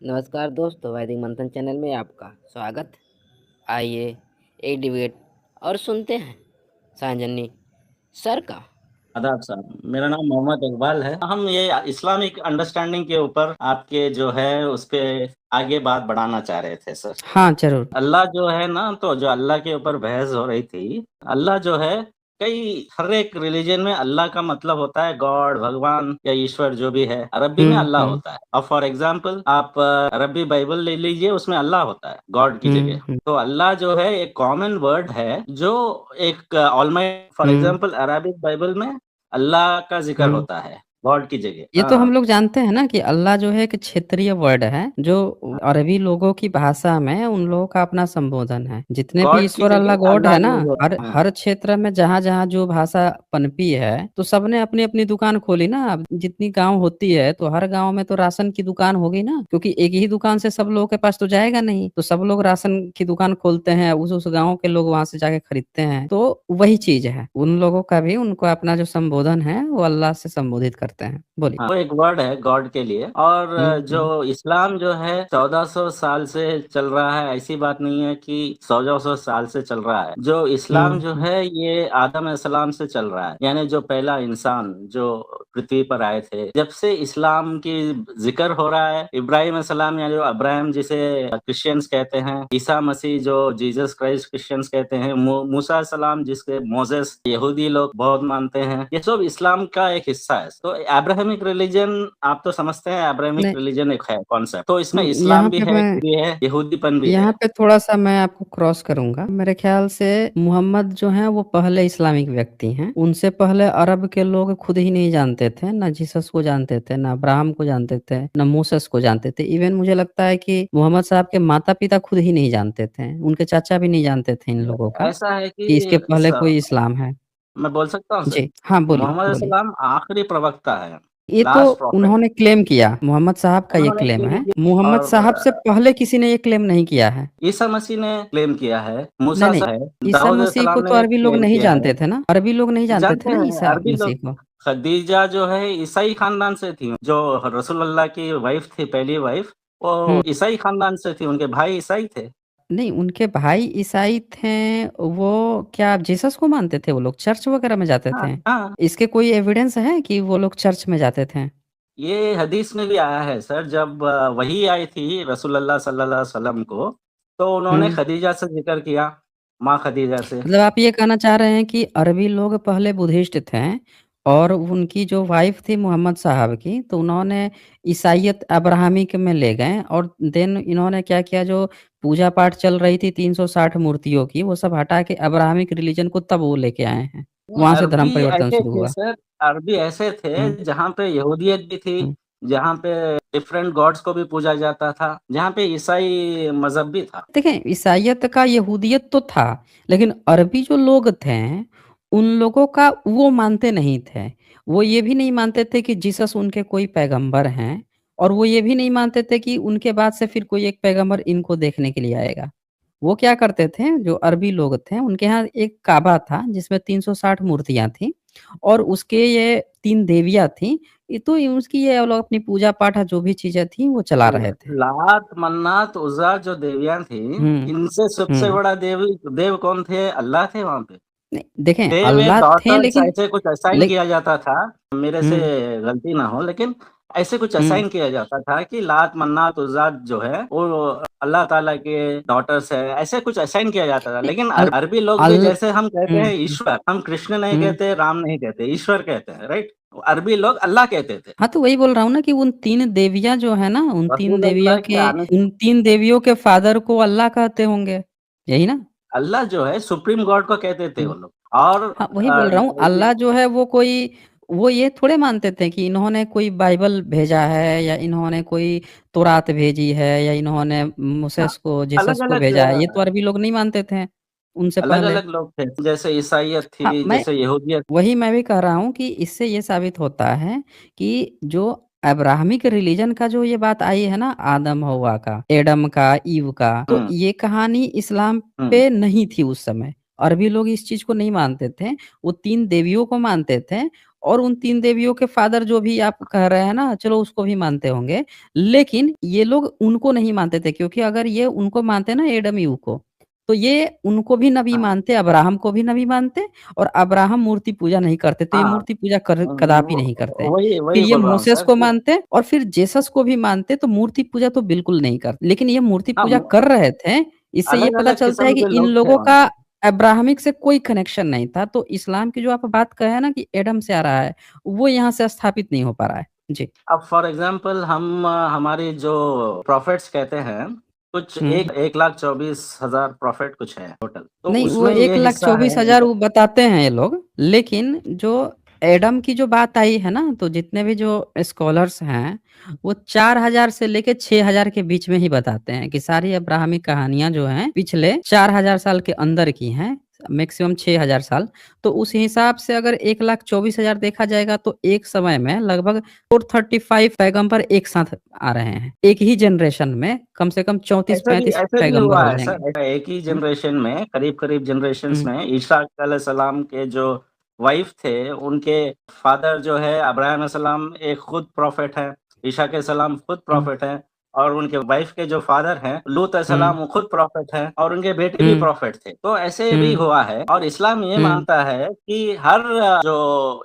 नमस्कार दोस्तों, वैदिक मंथन चैनल में आपका स्वागत। आइए एक डिबेट और सुनते हैं सांजनी सर का। आदाब साहब, मेरा नाम मोहम्मद इकबाल है। हम ये इस्लामिक अंडरस्टैंडिंग के ऊपर आपके जो है उस पे आगे बात बढ़ाना चाह रहे थे सर। हाँ, जरूर। अल्लाह जो है ना, तो जो अल्लाह के ऊपर बहस हो रही थी। अल्लाह जो है, हर एक रिलीजन में अल्लाह का मतलब होता है गॉड, भगवान या ईश्वर जो भी है। अरबी में अल्लाह हम्म। होता है। अब फॉर एग्जाम्पल आप अरबी बाइबल ले लीजिए, उसमें अल्लाह होता है गॉड की जगह। हम्म। तो अल्लाह जो है एक कॉमन वर्ड है, जो एक almighty, for hmm. Example Arabic Bible में अल्लाह का जिक्र हम्म। होता है गॉड की जगह। ये तो हम हाँ लोग जानते हैं ना कि अल्लाह जो है एक क्षेत्रीय वर्ड है, जो अरबी लोगों की भाषा में उन लोगों का अपना संबोधन है। जितने भी गॉड की ईश्वर अल्लाह जगह गॉड है अल्लाह ना, यूज हर होता है। हर क्षेत्र में जहाँ जहाँ जो भाषा पनपी है, तो सबने अपनी अपनी दुकान खोली ना। अब जितनी गांव होती है तो हर गांव में तो राशन की दुकान होगी ना, क्योंकि एक ही दुकान से सब लोगों के पास तो जाएगा नहीं। तो सब लोग राशन की दुकान खोलते हैं, उस गांव के लोग वहां से जाके खरीदते हैं। तो वही चीज है, उन लोगों का भी उनको अपना जो संबोधन है वो अल्लाह से संबोधित करते हैं। बोलिए। हाँ, वो एक वर्ड है गॉड के लिए। और हम्म। जो इस्लाम जो है 1400 साल से चल रहा है, ऐसी बात नहीं है कि 1400 साल से चल रहा है। जो इस्लाम जो हम्म। है ये आदम सलाम से चल रहा है, यानी जो पहला इंसान जो पृथ्वी पर आए थे, जब से इस्लाम की जिक्र हो रहा है। इब्राहिम सलाम या जो अब्राहम जिसे क्रिश्चियंस कहते हैं, ईसा मसीह जो जीसस क्राइस्ट क्रिश्चियंस कहते हैं, मूसा सलाम जिसके मोजेस यहूदी लोग बहुत मानते हैं, ये सब इस्लाम का एक हिस्सा है। तो अब्राहमिक रिलीजन आप तो समझते हैं, अब्राहमिक नहीं। रिलीजन एक है कॉन्सेप्ट। तो इसमें इस्लाम यहाँ भी पे है, मैं भी है, यहूदीपन भी है। यहाँ पे थोड़ा सा मैं आपको क्रॉस करूंगा। मेरे ख्याल से मोहम्मद जो हैं वो पहले इस्लामिक व्यक्ति हैं। उनसे पहले अरब के लोग खुद ही नहीं जानते थे, ना जीसस को जानते थे, ना अब्राहम को जानते थे, ना मूसेस को जानते थे। इवन मुझे लगता है कि मोहम्मद साहब के माता पिता खुद ही नहीं जानते थे, उनके चाचा भी नहीं जानते थे इन लोगों का ऐसा है कि इसके कि पहले कोई इस्लाम है। मैं बोल सकता हूँ सर, जी हाँ, बोलिए मोहम्मद बोलिए। सलाम आखिरी प्रवक्ता है, ये तो लास्ट प्रॉफिट। उन्होंने क्लेम किया, मोहम्मद साहब का ये उन्होंने क्लेम क्लेम है। किया। मोहम्मद और साहब से पहले किसी ने ये क्लेम नहीं किया है। ईसा मसीह ने क्लेम किया है, नहीं मूसा नहीं, है, ईसा दाऊद मसीह को सलाम तो ने अरबी लोग क्लेम नहीं किया है। जानते थे ना, अरबी लोग नहीं जानते थे जानते ना हैं ईसा अरबी मसीह लोग। को। खदीजा जो है ईसाई खानदान से थी, जो रसूल अल्लाह की वाइफ थी, पहली वाइफ, वो हम्म। ईसाई खानदान से थी, उनके भाई ईसाई थे। नहीं, उनके भाई ईसाई थे। वो क्या जीसस को मानते थे? वो लोग चर्च वगैरह में जाते हाँ थे? हाँ, इसके कोई एविडेंस है कि वो लोग चर्च में जाते थे? ये हदीस में भी आया है सर। जब वही आई थी रसूल अल्लाह सल्लल्लाहु अलैहि वसल्लम को, तो उन्होंने हम्म। खदीजा से जिक्र किया, माँ खदीजा से। मतलब आप ये कहना चाह रहे हैं कि अरबी लोग पहले बुद्धिस्ट थे, और उनकी जो वाइफ थी मोहम्मद साहब की, तो उन्होंने ईसाइयत अब्राहमिक में ले गए, और देन इन्होंने क्या किया, जो पूजा पाठ चल रही थी 360 मूर्तियों की, वो सब हटा के अब्राहमिक रिलीजन को तब वो लेके आए हैं। वहां से धर्म अरबी परिवर्तन ऐसे शुरू थे हुआ। सर, अरबी ऐसे हम्म। थे जहाँ पे यहूदियत भी थी, हम्म। जहाँ पे डिफरेंट गॉड्स को भी पूजा जाता था, जहाँ पे ईसाई मजहब भी था। देखें, ईसाइयत का यहूदियत तो था, लेकिन अरबी जो लोग थे उन लोगों का वो मानते नहीं थे। वो ये भी नहीं मानते थे कि जीसस उनके कोई पैगंबर हैं, और वो ये भी नहीं मानते थे कि उनके बाद से फिर कोई एक पैगंबर इनको देखने के लिए आएगा। वो क्या करते थे, जो अरबी लोग थे उनके यहाँ एक काबा था जिसमें 360 मूर्तियां थी, और उसके ये 3 देवियां थी। ये तो उसकी ये लोग अपनी पूजा पाठ जो भी चीजें थी वो चला रहे थे। लात मन्नात उज़्ज़ा जो देवियां थी, हम्म। इनसे सबसे हम्म। बड़ा देव कौन थे? अल्लाह थे वहां पे। नहीं, देखें, देव ए अल्लाह थे डॉटर्स लेकिन ऐसे कुछ असाइन ले, किया जाता था, मेरे से हम्म। गलती ना हो, लेकिन ऐसे कुछ हम्म। असाइन किया जाता था कि लात मन्नात उज़्ज़ा जो है वो अल्लाह ताला के डॉटर्स है, ऐसे कुछ असाइन किया जाता था। नहीं, लेकिन अल, अरबी लोग भी, अल, जैसे हम कहते हम्म। हैं ईश्वर, हम कृष्ण नहीं हम्म। कहते, राम नहीं कहते, ईश्वर कहते हैं, राइट? अरबी लोग अल्लाह कहते थे। हाँ, तो वही बोल रहा हूँ ना कि उन 3 देवियां जो है ना, उन तीन रसूल देवियों अल्लाह के के आने, उन 3 देवियों के फादर को अल्लाह कहते होंगे, यही ना? अल्लाह जो है सुप्रीम गॉड को कहते थे वो हम्म। लोग। और हाँ, वही बोल रहा हूँ, अल्लाह जो है वो कोई, वो ये थोड़े मानते थे कि इन्होंने कोई बाइबल भेजा है, या इन्होंने कोई तौरात भेजी है, या इन्होंने मूसेस को जीसस अलग को अलग भेजा है। ये तो अरबी लोग नहीं मानते थे उनसे अलग पहले। अलग लोग थे, जैसे ईसाइयत हाँ, थी, मैं जैसे यहूदियत। वही मैं भी कह रहा हूँ कि इससे ये साबित होता है कि जो अब्राहमिक रिलीजन का जो ये बात आई है ना, आदम हवा का, एडम का, ईव का, तो हम्म ये कहानी इस्लाम हम्म पे नहीं थी उस समय। अरबी लोग इस चीज़ को नहीं मानते थे। वो 3 देवियों को मानते थे और उन 3 देवियों के फादर जो भी आप कह रहे हैं ना, चलो उसको भी मानते होंगे। लेकिन ये लोग उनको नहीं मानते थे क्योंकि अगर ये उनको मानते ना एडम ईव को, तो ये उनको भी नबी हाँ, मानते, अब्राहम को भी नबी मानते और अब्राहम मूर्ति पूजा नहीं करते, तो ये हाँ, मूर्ति पूजा कर कदापि नहीं करते। वही फिर वही ये बोल रहा हूँ मोसेस सर को कि मानते और फिर जीसस को भी मानते, तो मूर्ति पूजा तो बिल्कुल नहीं करते। लेकिन ये मूर्ति पूजा हाँ, कर रहे थे, इससे ये पता अलग-अलग चलता है किस्म कि के इन लोग थे लोगों वहाँ का पे। अब्राहमिक से कोई कनेक्शन नहीं था। तो इस्लाम की जो आप बात कहे हैं ना कि एडम से आ रहा है, वो यहाँ से स्थापित नहीं हो पा रहा है। जी। अब फॉर एग्ज़ाम्पल हम हमारी जो प्रोफेट्स कहते हैं, कुछ हुँ। 1,24,000 प्रोफेट कुछ हैं टोटल। तो नहीं, वो उसमें ये हिस्सा है 1,24,000 वो बताते हैं ये लोग, लेकिन जो एडम की जो बात आई है ना, तो जितने भी जो स्कॉलर्स हैं, वो 4,000 से लेके 6,000 के बीच में ही बताते हैं कि सारी अब्राहमिक कहानियाँ जो हैं, पिछले 4,000 साल के अंदर की हैं, मैक्सिमम 6,000 साल। तो उस हिसाब से अगर 1,24,000 देखा जाएगा, तो एक समय में लगभग 435 पैगंबर एक साथ आ रहे हैं। एक ही जनरेशन में कम से कम 34-35 ऐसे भी पैगंबर हुआ हो है जाएँगे। सर, एक ही हुँ, जनरेशन में करीब-करीब जनरेशंस हुँ, में ईसा अलैहिस्सलाम के जो वाइफ थे, उनके फादर जो है अब्राहम अलैहिस्सलाम एक खुद प्रॉफिट हैं, ईसा अलैहिस्सलाम खुद हुँ, प्रॉफिट हैं और उनके वाइफ के जो फादर हैं, लूत हुँ। अलैहिस्सलाम वो खुद प्रॉफिट हैं और उनके बेटे भी हुँ, प्रॉफिट थे। तो ऐसे भी हुँ, हुआ है और इस्लाम ये हुँ, मानता है कि हर जो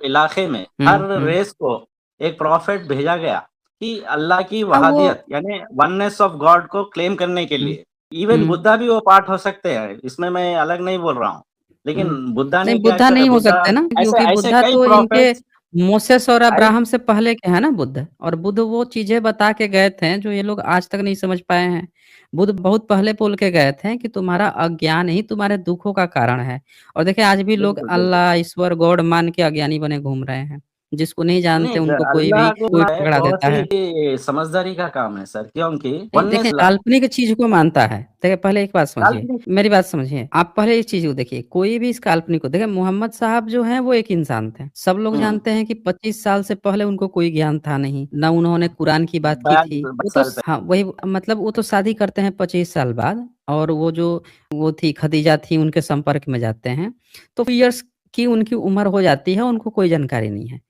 इलाके में, हर हुँ, हुँ, रेस को एक प्रॉफिट भेजा गया कि अल्लाह की हाँ, वो वहादियत यानी वननेस ऑफ गॉड को क्लेम करने के हुँ, लिए। इवन हुँ, बुद्धा भी वो पार्ट हो सकते हैं, इसमें मैं अलग नहीं बोल रहा हूँ। लेकिन हुँ। बुद्धा नहीं, ने क्या बुद्धा कर नहीं हो बुद्धा सकते ना ऐसे क्योंकि ऐसे बुद्धा कई तो इनके प्रोफेट्स मोसेस और ऐ अब्राहम से पहले के हैं ना बुद्ध और बुद्ध वो चीज़ें बता के गए थे जो ये लोग आज तक नहीं समझ पाए हैं। बुद्ध बहुत पहले बोल के गए थे कि तुम्हारा अज्ञान ही तुम्हारे दुखों का कारण है और देखिए आज भी लोग बिल्कुल, बिल्कुल। अल्लाह, ईश्वर, गॉड मान के अज्ञानी बने घूम रहे हैं। जिसको नहीं जानते नहीं, उनको कोई भी अल्लाह को कोई ना है पकड़ा बहुत देता है। ही समझदारी का काम है सर, क्योंकि नहीं, देखिए वननेस ला काल्पनिक चीज़ को मानता है। देखिए पहले एक बात समझिए, काल्पनिक मेरी बात समझिए। आप पहले इस चीज़ को देखिए, कोई भी इस काल्पनिक को देखिए मोहम्मद साहब जो हैं वो एक इंसान थे। सब लोग हुँ, जानते हैं कि 25 साल से पहले उनको कोई ज्ञान था नहीं, ना उन्होंने कुरान की बात की 22 थी। वो 22 तो साल हाँ, वही मतलब वो तो शादी करते हैं 25 साल बाद और वो जो वो थी खदीजा थी उनके संपर्क में जाते हैं। तो इयर्स की उनकी उम्र हो जाती है, उनको कोई जानकारी नहीं है।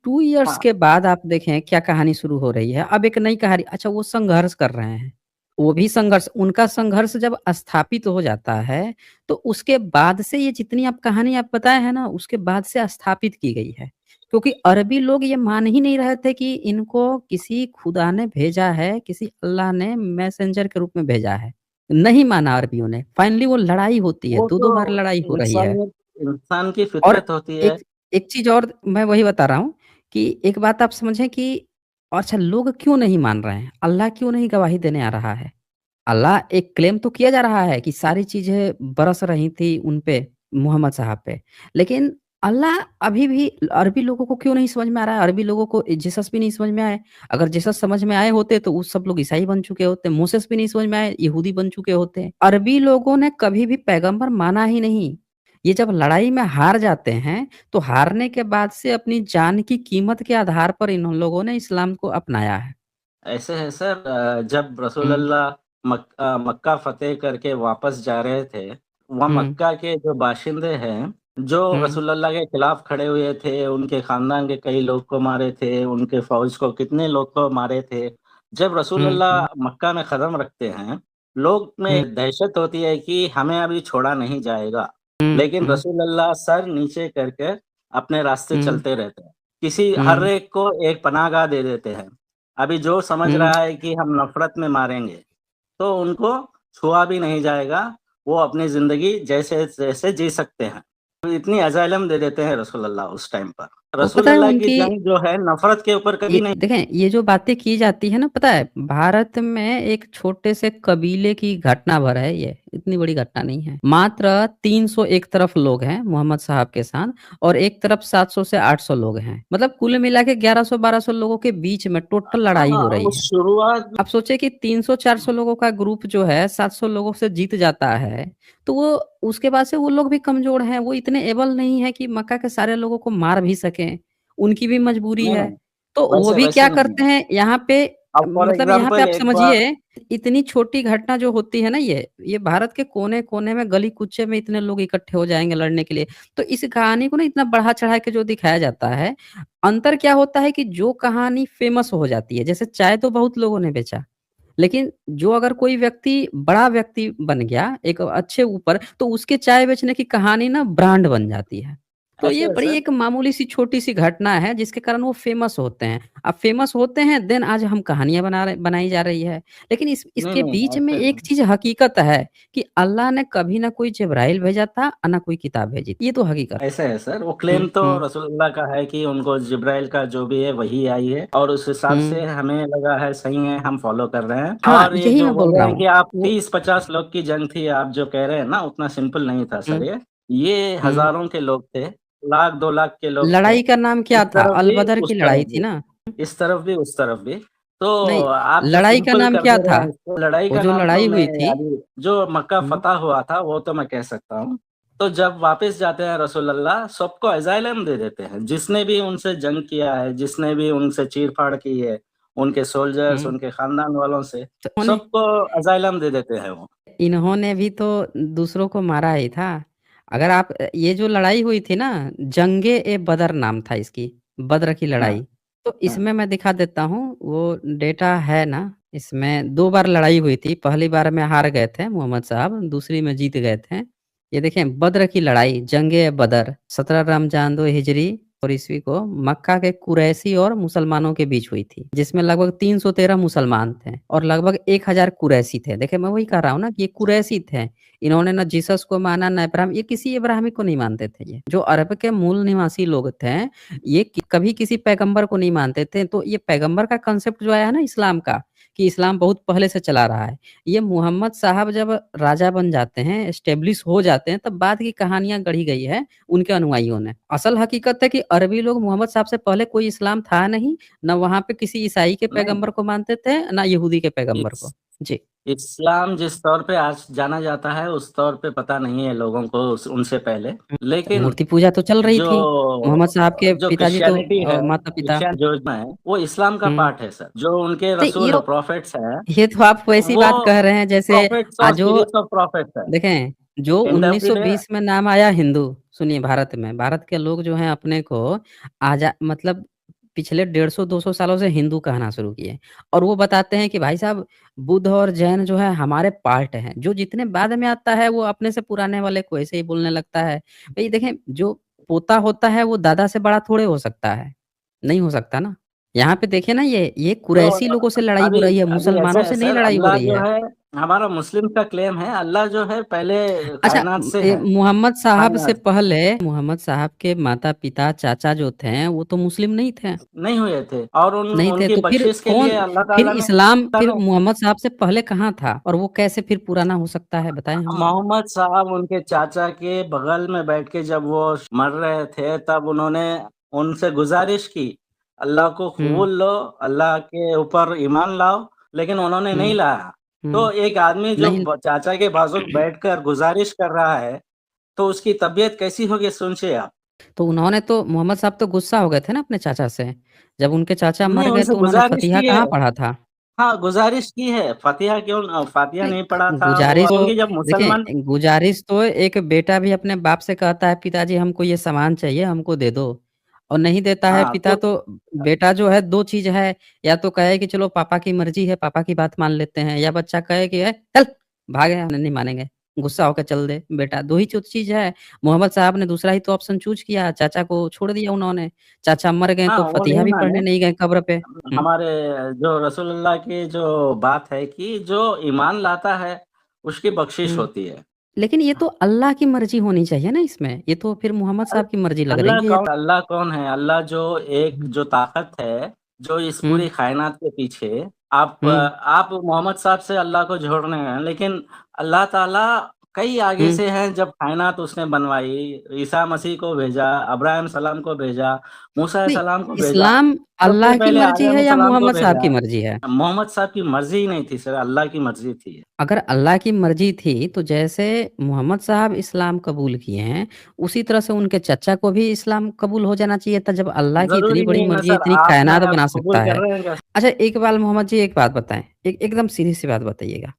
2 इयर्स हाँ, के बाद आप देखें क्या कहानी शुरू हो रही है। अब एक नई कहानी अच्छा वो संघर्ष कर रहे हैं। वो भी संघर्ष उनका संघर्ष जब स्थापित हो जाता है, तो उसके बाद से ये जितनी आप कहानी आप बताए हैं ना, उसके बाद से स्थापित की गई है। क्योंकि अरबी लोग ये मान ही नहीं रहे थे कि इनको किसी खुदा ने भेजा है, किसी अल्लाह ने मैसेंजर के रूप में भेजा है। नहीं माना अरबियों ने। फाइनली वो लड़ाई होती है, वो 2-2 बार तो लड़ाई हो रही है। इंसानियत इंसान की और फितरत होती है। एक एक चीज़ और मैं वही बता रहा हूँ कि एक बात आप समझें कि अच्छा लोग क्यों नहीं मान रहे हैं? अल्लाह क्यों नहीं गवाही देने आ रहा है? अल्लाह एक क्लेम तो किया जा रहा है कि सारी चीज़ें बरस रही थी उन पे, मोहम्मद साहब पे। लेकिन अल्लाह अभी भी अरबी लोगों को क्यों नहीं समझ में आ रहा है? अरबी लोगों को जीसस भी नहीं समझ में आए। अगर जीसस समझ में आए होते तो वो सब लोग ईसाई बन चुके होते। मोसेस भी नहीं समझ में आए, यहूदी बन चुके होते। अरबी लोगों ने कभी भी पैगंबर माना ही नहीं। ये जब लड़ाई में हार जाते हैं, तो हारने के बाद से अपनी जान की कीमत के आधार पर इन लोगों ने इस्लाम को अपनाया है। ऐसे है सर जब हुँ, रसूलुल्लाह मक्का फ़तेह करके वापस जा रहे थे, वहाँ हुँ, मक्का के जो बाशिंदे हैं, जो हुँ, रसूलुल्लाह के खिलाफ खड़े हुए थे, उनके खानदान के कई लोग को मारे थे, उनके फ़ौज को कितने लोग को मारे थे। जब हुँ, हुँ, रसूलुल्लाह मक्का में कदम रखते हैं, लोग में हुँ, एक दहशत होती है कि हमें अभी छोड़ा नहीं जाएगा। हुँ, लेकिन हुँ, रसूलुल्लाह सर नीचे करके अपने रास्ते हुँ, चलते रहते हैं। किसी हर हुँ, एक को एक पनाहगाह दे देते हैं। अभी जो समझ हुँ। रहा है कि हम नफ़रत में मारेंगे, तो उनको छुआ भी नहीं जाएगा, वो अपनी ज़िंदगी जैसे-जैसे जी सकते हैं। तो इतनी अज़ाइलम दे देते हैं रसूलुल्लाह उस टाइम पर। वो पता है रसूलुल्लाह की उनकी जंग जो है नफ़रत के ऊपर कभी ये नहीं देखें, ये जो बातें की जाती है ना पता है, भारत में एक छोटे से कबीले की घटना भर है ये, इतनी बड़ी घटना नहीं है। मात्र 300 एक तरफ लोग हैं मोहम्मद साहब के साथ और एक तरफ 700 से 800 लोग हैं। मतलब कुल मिला के 1100-1200 लोगों के बीच में टोटल लड़ाई हाँ, हो रही उस है। शुरुआत आप सोचिए कि 300-400 लोगों का ग्रुप जो है 700 लोगों से जीत जाता है, तो वो उसके बाद से वो लोग भी कमज़ोर हैं, वो इतने एबल नहीं है कि मक्का के सारे लोगों को मार भी सकें, उनकी भी मजबूरी नहीं, है। नहीं, तो वो वैसे भी वैसे क्या नहीं करते है। हैं यहाँ पे अब फॉर मतलब यहाँ पे एग्ज़ाम्पल आप एक बार समझिए, इतनी छोटी घटना जो होती है ना ये भारत के कोने-कोने में, गली-कूचे में इतने लोग इकट्ठे हो जाएँगे लड़ने के लिए। तो इस कहानी को ना इतना बढ़ा-चढ़ा के जो दिखाया जाता है, अंतर क्या होता है कि जो कहानी फ़ेमस हो जाती है, जैसे चाय तो बहुत लोगों ने बेचा, लेकिन जो अगर कोई व्यक्ति बड़ा व्यक्ति बन गया, एक अच्छे ऊपर, तो उसके चाय बेचने की कहानी ना ब्रांड बन जाती है। तो ऐसे ये है बड़ी सर। एक मामूली-सी छोटी-सी घटना है जिसके कारण वो फ़ेमस होते हैं। अब फ़ेमस होते हैं देन आज हम कहानियाँ बनाई जा रही है। लेकिन नहीं, इसके नहीं बीच में ऐसे एक नहीं। चीज़ हकीकत है कि अल्लाह ने कभी ना कोई जिब्राइल भेजा था ना कोई किताब भेजी थी। ये तो हकीकत ऐसा है सर, वो हुँ, क्लेम तो हुँ, रसूलुल्लाह का है कि उनको जिब्राइल का जो भी है वही आई है और उस हिसाब से हुँ। हमें लगा है सही है, हम फ़ॉलो कर रहे हैं। हाँ, और ये यही जो मैं बोल बोल रहे रहा हैं हूँ। कि आप वो 30-50 लोग की जंग थी, आप जो कह रहे हैं ना उतना सिंपल नहीं था हुँ, सर ये। ये हुँ। हज़ारों के लोग थे, लाख 2 लाख के लोग थे। लड़ाई का नाम क्या इस था? तरफ अल भी, बदर उस की लड़ाई तरफ थी भी। ना? इस तरफ भी, उस तरफ भी। तो नहीं, आप जो लड़ाई का सिंपल नाम कर क्या दे रहे था? हैं इसको, लड़ाई वो का जो नाम तो लड़ाई मैं हुई थी अभी जो मक्का हुँ, फ़तह हुआ था वो तो मैं कह सकता हूँ। तो जब वापस जाते हैं रसूलुल्लाह सबको असाइलम दे देते हैं। जिसने भी उनसे जंग किया है, जिसने भी उनसे चीर-फाड़ की है, उनके सोल्जर्स, हुँ। उनके खानदान वालों से, तो उन्हें सबको असाइलम दे देते हैं वो। इन्होंने भी तो दूसरों को मारा ही था। अगर आप ये जो लड़ाई हुई थी ना, जंग-ए-बदर नाम था इसकी, बद्र की हाँ, लड़ाई। तो हाँ। इसमें मैं दिखा देता हूँ, वो डेटा है ना, इसमें 2 बार लड़ाई हुई थी। पहली बार में हार गए थे मोहम्मद साहब, दूसरी में जीत गए थे। ये देखें बद्र की लड़ाई, जंग-ए-बदर 17 रमज़ान 2 हिजरी और ईस्वी को मक्का के कुरैशी और मुसलमानों के बीच हुई थी, जिसमें लगभग 313 मुसलमान थे और लगभग 1000 कुरैशी थे। देखिए, मैं वही कह रहा हूँ ना कि ये कुरैशी थे। इन्होंने ना जीसस को माना, ना इब्राहिम, ये किसी इब्राहिमी को नहीं मानते थे ये। जो अरब के मूल निवासी लोग थे, ये कभी किसी पैगंबर को नहीं मानते थे। तो ये पैगंबर का कांसेप्ट जो आया है ना इस्लाम का, कि इस्लाम बहुत पहले से चला रहा है। ये मोहम्मद साहब जब राजा बन जाते हैं, एस्टेब्लिश हो जाते हैं, तब बाद की कहानियाँ गढ़ी गई है उनके अनुयायियों ने। असल हकीकत है कि अरबी लोग मोहम्मद साहब से पहले कोई इस्लाम था नहीं, ना वहाँ पे किसी ईसाई के नहीं, पैगंबर को मानते थे, ना यहूदी के पैगंबर को। इस जी। इस्लाम जिस तौर पे आज जाना जाता है, उस तौर पे पता नहीं है लोगों को उस उनसे पहले। तो लेकिन मूर्ति पूजा तो चल रही जो थी। मोहम्मद साहब के जो पिताजी तो क्रिश्चियनिटी है, माता-पिता क्रिश्चियन जो है, वो इस्लाम का हुँ। पार्ट है सर। जो उनके तो रसूल प्रोफेट्स हैं, ये तो आप वैसी वो बात कह रहे हैं जैसे प्रोफेट्स और जो सीरीज़ ऑफ प्रोफेट्स है। देखें, जो एंड ऑफ द डे 1920 में नाम आया हिंदू, सुनिए भारत में, भारत के लोग जो हैं अपने को मतलब पिछले 150-200 सालों से हिंदू कहना शुरू किए और वो बताते हैं कि भाई साहब बुद्ध और जैन जो है हमारे पार्ट हैं। जो जितने बाद में आता है वो अपने से पुराने वाले को ऐसे ही बोलने लगता है। भई देखें, जो पोता होता है वो दादा से बड़ा थोड़े हो सकता है, नहीं हो सकता ना। यहाँ पे देखिए ना ये जो कुरैशी लोगों से लड़ाई हो अभी रही है, अभी ऐसा मुसलमानों है से नहीं सर, लड़ाई हो अल्लाह रही जो है। है हमारा मुस्लिम का क्लेम है, अल्लाह जो है पहले अच्छा कायनात से है, मोहम्मद साहब से कायनात पहले मोहम्मद साहब के माता-पिता, चाचा जो थे, वो तो मुस्लिम नहीं थे, नहीं हुए थे और नहीं थे, उनकी तो फिर बख्शिश के लिए कौन अल्लाह फिर ताला ने इस्लाम फिर मोहम्मद साहब से पहले कहाँ था? और वो कैसे फिर पुराना हो सकता है बताएँ हमें? मोहम्मद साहब उनके चाचा के बगल में बैठ के जब वो मर रहे थे, तब उन्होंने उनसे गुज़ारिश की, अल्लाह को हुँ, कबूल लो, अल्लाह के ऊपर ईमान लाओ, लेकिन उन्होंने हुँ, नहीं लाया। तो हुँ, एक आदमी जो नहीं चाचा के बाजू बैठकर गुज़ारिश कर रहा है, तो उसकी तबीयत कैसी होगी सोचिए आप। तो उन्होंने तो मोहम्मद साहब तो गुस्सा हो गए थे ना अपने चाचा से। जब उनके चाचा नहीं, मर गए उनसे तो उन्होंने गुज़ारिश फ़तिहा की है। कहाँ पढ़ा था? हाँ, गुज़ारिश की है, फ़ातिहा नहीं, नहीं पढ़ा था वो गुजारिश तो क्योंकि जब मुसलमान देखें, गुजारिश तो एक बेटा भी अपने बाप से कहता है, पिताजी हमको ये सामान चाहिए, हमको दे दो। और नहीं देता है हाँ, पिता तो बेटा जो है 2 चीज़ है, या तो कहे कि चलो पापा की मर्ज़ी है, पापा की बात मान लेते हैं, या बच्चा कहे कि चल भाग यहाँ नहीं मानेंगे, गुस्सा होकर चल दे बेटा, 2 ही तो चीज़ है। मोहम्मद साहब ने दूसरा ही तो ऑप्शन चूज़ किया, चाचा को छोड़ दिया उन्होंने। चाचा मर गए हाँ, तो वो फ़तिहा नहीं भी माने। पढ़ने नहीं गए कब्र पे। हुँ। हमारे जो रसूलुल्लाह की जो बात है कि जो ईमान लाता है, उसकी बख्शिश हुँ। होती है। लेकिन ये तो अल्लाह की मर्ज़ी होनी चाहिए ना इसमें, ये तो फिर मोहम्मद अल साहब की मर्ज़ी लग रही है ये तो। अल्लाह कौन है? अल्लाह जो एक हुँ, जो ताकत है, जो इस हुँ, पूरी कायनात के पीछे आप हुँ, आप मोहम्मद साहब से अल्लाह को जोड़ रहे हैं, लेकिन अल्लाह ताला कई आगे हुँ। से हैं, जब कायनात उसने बनवाई, ईसा मसीह को भेजा, अब्राहम सलाम को भेजा, मूसा नहीं, सलाम को भेजा, इस्लाम सबसे अल्लाह की पहले मर्ज़ी है आदम या सलाम को मोहम्मद साहब भेजा। की मर्ज़ी है? मोहम्मद साहब की मर्जी ही नहीं थी सर, अल्लाह की मर्जी थी। अगर अल्लाह की मर्ज़ी थी, तो जैसे मोहम्मद साहब इस्लाम कबूल किए हैं, उसी तरह से उनके चचा को भी इस्लाम कबूल हो जाना चाहिए था, जब अल्लाह की इतनी जरूरी बड़ी नहीं ना मर्ज़ी है, सर, इतनी आप कायनात मैं आप बना कबूल सकता कर है। रहे हैं क्या? अच्छा, इकबाल मोहम्मद जी एक बात बताएँ, एकदम सीधी-सी बात बताइएगा।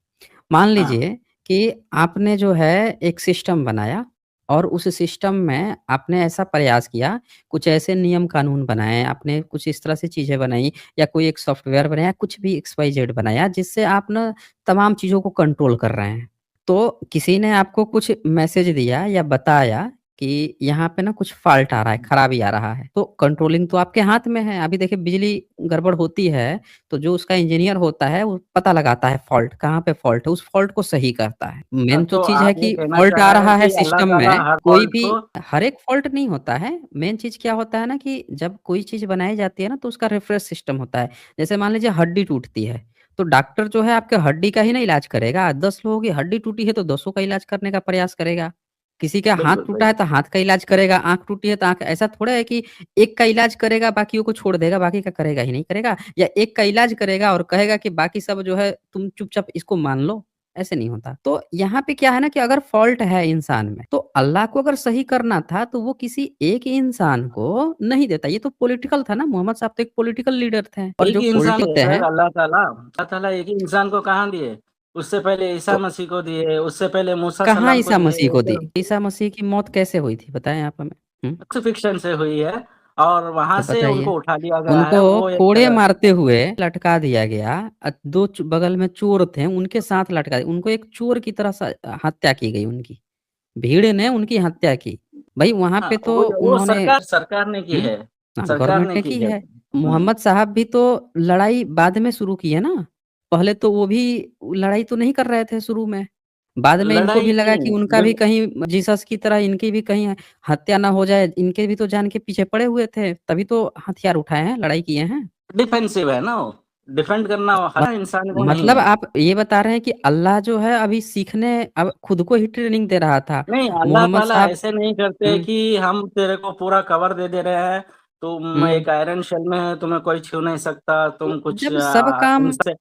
मान हाँ। लीजिए कि आपने जो है एक सिस्टम बनाया और उस सिस्टम में आपने ऐसा प्रयास किया, कुछ ऐसे नियम कानून बनाए, आपने कुछ इस तरह से चीज़ें बनाई या कोई एक सॉफ्टवेयर बनाया, कुछ भी एक्स वाई जेड बनाया जिससे आप ना तमाम चीज़ों को कंट्रोल कर रहे हैं। तो किसी ने आपको कुछ मैसेज दिया या बताया कि यहाँ पे ना कुछ फ़ॉल्ट आ रहा है, खराबी आ रहा है, तो कंट्रोलिंग तो आपके हाथ में है। अभी देखिए बिजली गड़बड़ होती है, तो जो उसका इंजीनियर होता है, वो पता लगाता है फ़ॉल्ट, कहाँ पे फ़ॉल्ट है, उस फ़ॉल्ट को सही करता है। मेन तो तो चीज़ है आप ये कि कहना फ़ॉल्ट चाह आ रहे हैं रहा है कि अल्लाह सिस्टम ताला में, हर कोई फॉल्ट भी को। हर एक फ़ॉल्ट नहीं होता है। मेन चीज़ क्या होता है ना कि जब कोई चीज़ बनाई जाती है ना, तो उसका रिफ्रेश सिस्टम होता है। जैसे मान लीजिए हड्डी टूटती है, तो डॉक्टर जो है आपके हड्डी का ही ना इलाज करेगा। 10 लोगों की हड्डी टूटी है, तो 10 का इलाज करने का प्रयास करेगा। किसी का हाथ बिल्कुल टूटा है, बिल्कुल। तो हाथ का इलाज करेगा, आँख टूटी है, तो आँख ऐसा थोड़ा है कि एक का इलाज करेगा, बाकियों को छोड़ देगा, बाकी का करेगा ही नहीं, करेगा? या एक का इलाज करेगा और कहेगा कि बाकी सब जो है तुम चुपचाप इसको मान लो, ऐसे नहीं होता। तो यहाँ पे क्या है ना कि अगर फ़ॉल्ट है इंसान में, तो अल्लाह को अगर सही करना था, तो वो किसी एक इंसान को नहीं देता। ये तो पॉलिटिकल था ना, मोहम्मद साहब तो एक पॉलिटिकल लीडर थे और एक जो ही इंसान है होते सर, हैं अल्लाह ताला एक ही इंसान को कहाँ दिए? उससे पहले ईसा तो मसीह को दिए, उससे पहले मूसा कहाँ सलाम को ईसा दिए, मसीह को दी? फिर ईसा मसीह की मौत कैसे हुई थी बताएँ आप हमें? हुँ, क्रूसिफिक्शन से हुई है, और वहां तो से बताइए? उनको उठा लिया गया उनको है, वो एक कोड़े मारते हुए लटका दिया गया। 2 बगल में चोर थे, उनके साथ लटका दिया। उनको एक चोर की तरह हत्या की गई उनकी। भीड़ ने उनकी हत्या की। भई वहाँ हाँ, पे तो वो उन्होंने सरकार सरकार ने की हुँ, है, हाँ, सरकार गवर्नमेंट ने ने की की है। है। मोहम्मद साहब भी तो लड़ाई बाद में शुरू की है ना। पहले तो वो भी लड़ाई तो नहीं कर रहे थे शुरू में। बाद में इनको लड़ाई भी लगा कि नहीं, उनका भी कहीं जीसस की तरह इनकी भी कहीं हत्या ना हो जाए, इनके भी तो जान के पीछे पड़े हुए थे, तभी तो हथियार उठाए हैं, लड़ाई किए हैं। डिफेंसिव है ना वो, डिफेंड करना मत हर इंसान को नहीं मतलब है। आप ये बता रहे हैं कि अल्लाह जो है अभी सीखने अब खुद को ही ट्रेनिंग दे रहा था। नहीं, अल्लाह मोहम्मद ताला साहब ऐसे नहीं करते हुँ, कि हम तेरे को पूरा कवर दे दे रहे हैं, तुम हुँ। एक आयरन शेल में है, तुम्हें कोई छू नहीं सकता, तुम कुछ जब सब काम ज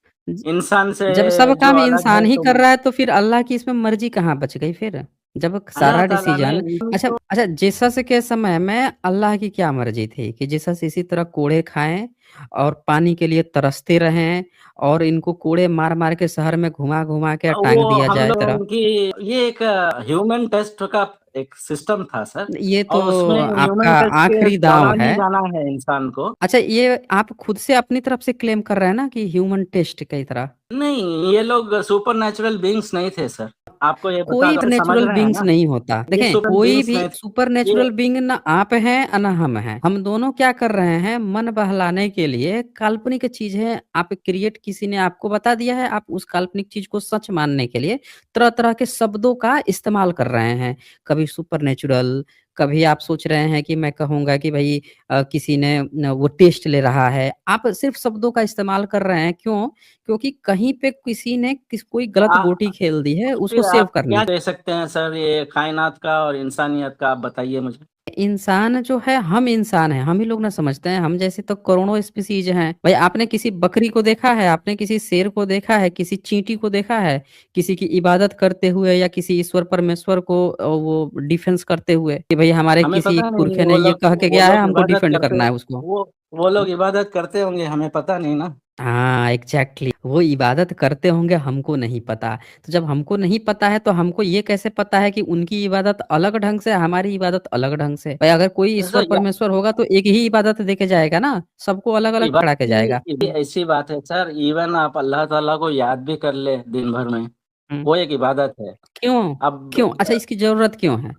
इंसान से जब सब जो काम अलग है इंसान ही कर तुम। रहा है तो फिर अल्लाह की इसमें मर्ज़ी कहाँ बच गई फिर? जब अल्लाह सारा ताला ने डिसीज़न अच्छा अच्छा जीसस के समय में अल्लाह की क्या मर्ज़ी थी कि जीसस इसी तरह कोड़े खाएँ और पानी के लिए तरसते रहें और इनको कोड़े मार-मार के शहर में घुमा-घुमा के टाँग वो दिया हम जाए तरह। लोगों की ये एक ह्यूमन टेस्ट का एक सिस्टम था सर, ये तो और उसमें आपका ह्यूमन टेस्ट के आखिरी दाँव दौरान ही है। जाना है इंसान को। अच्छा ये आप खुद से अपनी तरफ से क्लेम कर रहे हैं ना कि ह्यूमन टेस्ट की तरह। नहीं, ये लोग सुपरनैचुरल बीइंग्स नहीं थे सर, आपको ये कोई बता समझ सुपरनैचुरल रहे हैं बीइंग्स ना? नहीं होता। ये देखें, सुपर कोई बीइंग्स भी नहीं थे। ये सुपरनैचुरल बीइंग ना आप हैं ना हम हैं। हम दोनों क्या कर रहे हैं, मन बहलाने के लिए काल्पनिक चीज़ें आप क्रिएट किसी ने आपको बता दिया है, आप उस काल्पनिक चीज़ को सच मानने के लिए तरह-तरह के शब्दों का इस्तेमाल कर रहे हैं। कभी सुपरनैचुरल, कभी आप सोच रहे हैं कि मैं कहूँगा कि भई किसी ने न वो टेस्ट ले रहा है। आप सिर्फ़ शब्दों का इस्तेमाल कर रहे हैं, क्यों? क्योंकि कहीं पे किसी ने कोई गलत आ, गोटी खेल दी है, उसको फिर सेव आप करने क्या की। दे सकते हैं सर, ये कायनात का और इंसानियत का, आप बताइए मुझे। इंसान जो है हम इंसान हैं, हम ही लोग ना समझते हैं, हम जैसे तो करोड़ों स्पीशीज़ हैं। भाई आपने किसी बकरी को देखा है, आपने किसी शेर को देखा है, किसी चींटी को देखा है, किसी की इबादत करते हुए या किसी ईश्वर परमेश्वर को वो डिफेंस करते हुए कि भई हमारे हमें किसी पता नहीं, पुरखे ने ये कह के वो गया है, लोग हमको इबादत डिफेंड करते, करना है उसको। वो वो लोग इबादत करते होंगे, हमें पता नहीं ना। हाँ, एग्ज़ैक्टली वो इबादत करते होंगे हमको नहीं पता। तो जब हमको नहीं पता है तो हमको ये कैसे पता है कि उनकी इबादत अलग ढंग से है, हमारी इबादत अलग ढंग से। भाई अगर कोई ईश्वर सर परमेश्वर होगा तो एक ही इबादत दे के जाएगा ना, सबको अलग-अलग खड़ा के जाएगा। इबादत ऐसी बात है सर, इवन आप अल्लाह ताला को याद भी कर ले दिन भर में, हुँ, वो एक इबादत है। क्यों? क्यों? अच्छा अब इसकी ज़रूरत क्यों है?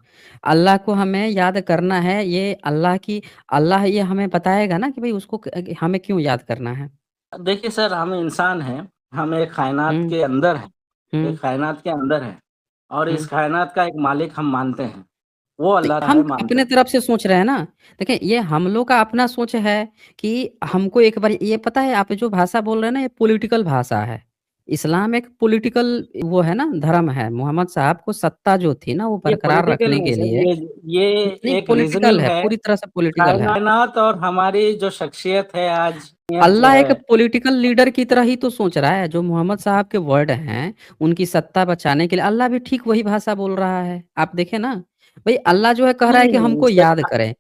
अल्लाह को हमें याद करना है, ये अल्लाह ये हमें बताएगा ना कि भई उसको हमें क्यों याद करना है। देखिए सर, हम इंसान हैं, हम एक कायनात हुँ, के अंदर हैं, हुँ, एक कायनात के अंदर हैं, और हुँ। इस कायनात का एक मालिक हम मानते हैं, वो नहीं, अल्लाह हम है, मानते अपने हैं। तरफ से सोच रहे हैं ना। देखिए, ये हम लोग का अपना सोच है कि हमको एक बार ये पता है आप जो भाषा बोल रहे हैं ना, ये पॉलिटिकल भाषा है। इस्लाम एक पॉलिटिकल वो है ना, धर्म है। मोहम्मद साहब को सत्ता जो थी ना, वो ये बरकरार पॉलिटिकल रखने नहीं के सर, लिए ये नहीं, एक पॉलिटिकल रीजनिंग है, है। पूरी तरह से पॉलिटिकल है। कायनात और हमारी जो शख्सियत है आज, नियत जो अल्लाह एक है। पॉलिटिकल लीडर की तरह ही तो सोच रहा है। जो मोहम्मद साहब के वर्ड हैं, उनकी सत्ता बचाने के लिए अल्लाह भी ठीक वही भाषा बोल रहा है। आप देखें ना, भई अल्लाह जो है कह रहा है नहीं कि नहीं हमको सर, याद करें।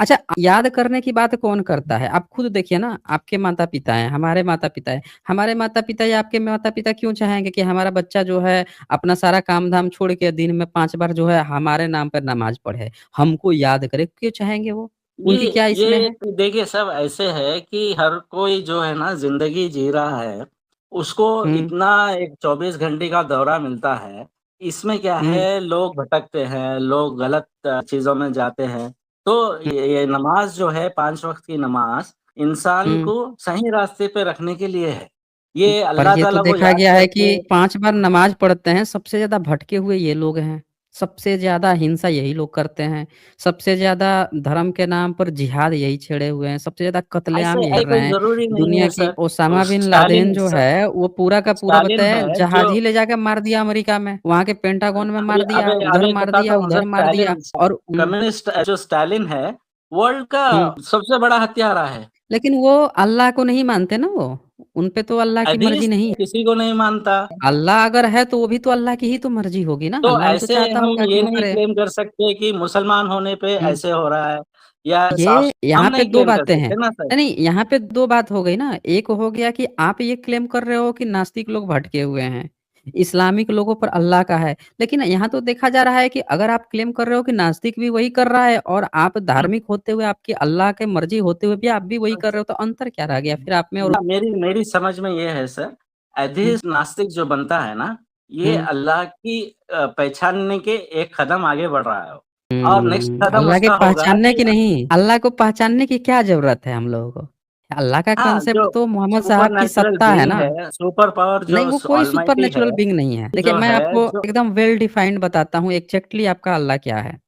अच्छा, याद करने की बात कौन करता है? आप खुद देखिए ना, आपके माता-पिता हैं, हमारे माता-पिता हैं। हमारे माता-पिता या आपके माता-पिता क्यों चाहेंगे कि हमारा बच्चा जो है अपना सारा काम-धाम छोड़ के दिन में 5 बार जो है हमारे नाम पर नमाज़ पढ़े, हमको याद करे, क्यों चाहेंगे वो? उनकी क्या इसमें ये है? देखिए सब ऐसे है कि हर कोई जो है ना ज़िंदगी जी रहा है, उसको हुँ, इतना एक 24 घंटे का दौरा मिलता है। इसमें क्या हुँ, है, लोग भटकते हैं, लोग गलत चीज़ों में जाते हैं। तो हुँ, ये नमाज़ जो है 5 वक़्त की नमाज़, इंसान हुँ। को सही रास्ते पे रखने के लिए है। ये पर अल्लाह ये तो ताला को देखा याद गया है कि करके 5 बार नमाज़ पढ़ते हैं, सबसे ज़्यादा भटके हुए ये लोग हैं। सबसे ज़्यादा हिंसा यही लोग करते हैं। सबसे ज़्यादा धर्म के नाम पर जिहाद यही छेड़े हुए हैं। सबसे ज़्यादा ऐसे कत्लेआम यही कर कोई रहे हैं। ज़रूरी नहीं दुनिया है की sir. Osama bin Laden Stalin जो स है, वो पूरा का पूरा स्टालिन बताया है जो जहाज ही ले जाके मार दिया अमेरिका में। वहाँ के पेंटागन में अभी मार दिया, अभी उधर अभी एक मार बताता दिया, हूँ सर, उधर मार दिया और कम्युनिस्ट जो स्टालिन है, वर्ल्ड का हुँ। सबसे बड़ा हत्यारा है। लेकिन वो अल्लाह को नहीं मानते ना वो। उन पे तो अल्लाह की मर्ज़ी हदीस नहीं है। किसी को नहीं मानता। अल्लाह अगर है तो वो भी तो अल्लाह की ही तो मर्ज़ी होगी ना। तो अल्लाह भी तो ऐसे चाहता हम होगा कि ये वो नहीं करे। क्लेम कर सकते कि मुसलमान होने पे हुँ। ऐसे हो रहा है, या साफ ये हम यहाँ पे नहीं 2 क्लेम कर बातें हैं। सकते ना सर। नहीं, नहीं, यहाँ पे 2 बात हो गई ना। एक हो गया कि आप ये क्लेम कर रहे हो कि नास्तिक लोग भटके हुए हैं। इस्लामिक लोगों पर अल्लाह का है। लेकिन यहाँ तो देखा जा रहा है कि अगर आप क्लेम कर रहे हो कि नास्तिक भी वही कर रहा है और आप धार्मिक होते हुए, आपकी अल्लाह की मर्ज़ी होते हुए भी आप भी वही कर रहे हो, तो अंतर क्या रह गया फिर आप में और ना, मेरी मेरी समझ में ये है सर, हुँ, एथिस्ट नास्तिक जो बनता है ना, ये हुँ, अल्लाह की पहचानने के एक कदम आगे बढ़ रहा है। और नेक्स्ट कदम अल्लाह के उसका होगा पहचानने कि की नहीं, अल्लाह को पहचानने की क्या ज़रूरत है हम लोगों को? अल्लाह का हाँ, कांसेप्ट जो तो मोहम्मद सुपर साहब की नेचुरल सत्ता है बीइंग ना। है, सुपर पावर नहीं, जो वो कोई ऑलमाइटी है, सुपरनैचुरल बीइंग नहीं है। देखिए, जो मैं है आपको जो एकदम वेल डिफाइंड बताता हूँ एग्ज़ैक्टली आपका अल्लाह क्या है।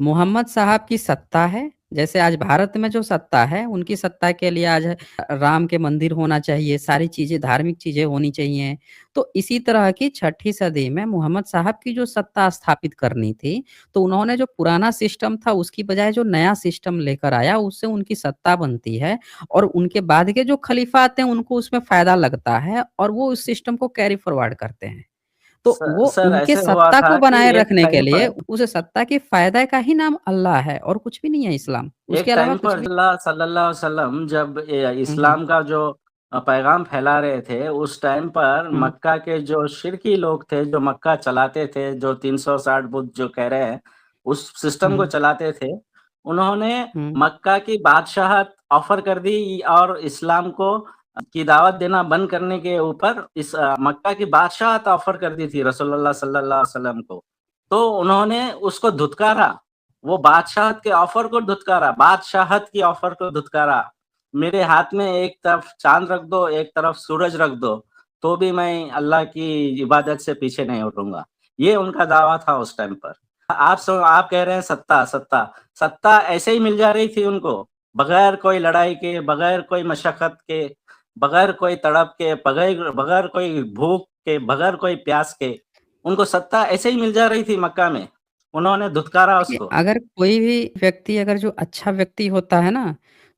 मोहम्मद साहब की सत्ता है, जैसे आज भारत में जो सत्ता है, उनकी सत्ता के लिए आज राम के मंदिर होना चाहिए, सारी चीज़ें धार्मिक चीज़ें होनी चाहिए। तो इसी तरह की छठी सदी में मोहम्मद साहब की जो सत्ता स्थापित करनी थी, तो उन्होंने जो पुराना सिस्टम था, उसकी बजाय जो नया सिस्टम लेकर आया, उससे उनकी सत्ता बनती है और उनके बाद के जो खलीफा आते हैं, उनको उसमें फ़ायदा लगता है और वो उस सिस्टम को कैरी फॉरवर्ड करते हैं। तो वो सर उनके ऐसे हुआ सत्ता था को कि बनाए एक रखने के टाइम लिए, पर उस सत्ता के फ़ायदे का ही नाम अल्लाह है और कुछ भी नहीं है इस्लाम, उसके एक अलावा टाइम कुछ पर भी अल्लाह सल्लल्लाहु अलैहि वसल्लम जब हुँ, हुँ, इस्लाम का जो पैगाम फैला रहे थे, उस टाइम पर हुँ, मक्का के जो शिरकी लोग थे, जो मक्का चलाते थे, जो 360 बुत जो कह रहे हैं, उस सिस्टम को हुँ, चलाते थे, उन्होंने हुँ, मक्का की बादशाहत ऑफ़र कर दी और इस्लाम को की दावत देना बंद करने के ऊपर इस मक्का की बादशाहत ऑफ़र कर दी थी रसूलुल्लाह सल्लल्लाहु अलैहि वसल्लम को। तो उन्होंने उसको धुतकारा। वो बादशाहत के ऑफर को धुतकारा, बादशाहत की ऑफर को धुतकारा। मेरे हाथ में एक तरफ चाँद रख दो, एक तरफ सूरज रख दो, तो भी मैं अल्लाह की इबादत से पीछे नहीं हटूँगा। ये उनका दावा था उस टाइम पर। आप कह रहे हैं सत्ता, सत्ता, सत्ता ऐसे ही मिल जा रही थी उनको, बगैर कोई लड़ाई के, बगैर कोई मशक्कत के, बगैर कोई तड़प के, बगैर बगैर कोई भूख के, बगैर कोई प्यास के, उनको सत्ता ऐसे ही मिल जा रही थी मक्का में। उन्होंने धुतकारा देखिए, उसको। अगर कोई भी व्यक्ति अगर जो अच्छा व्यक्ति होता है ना,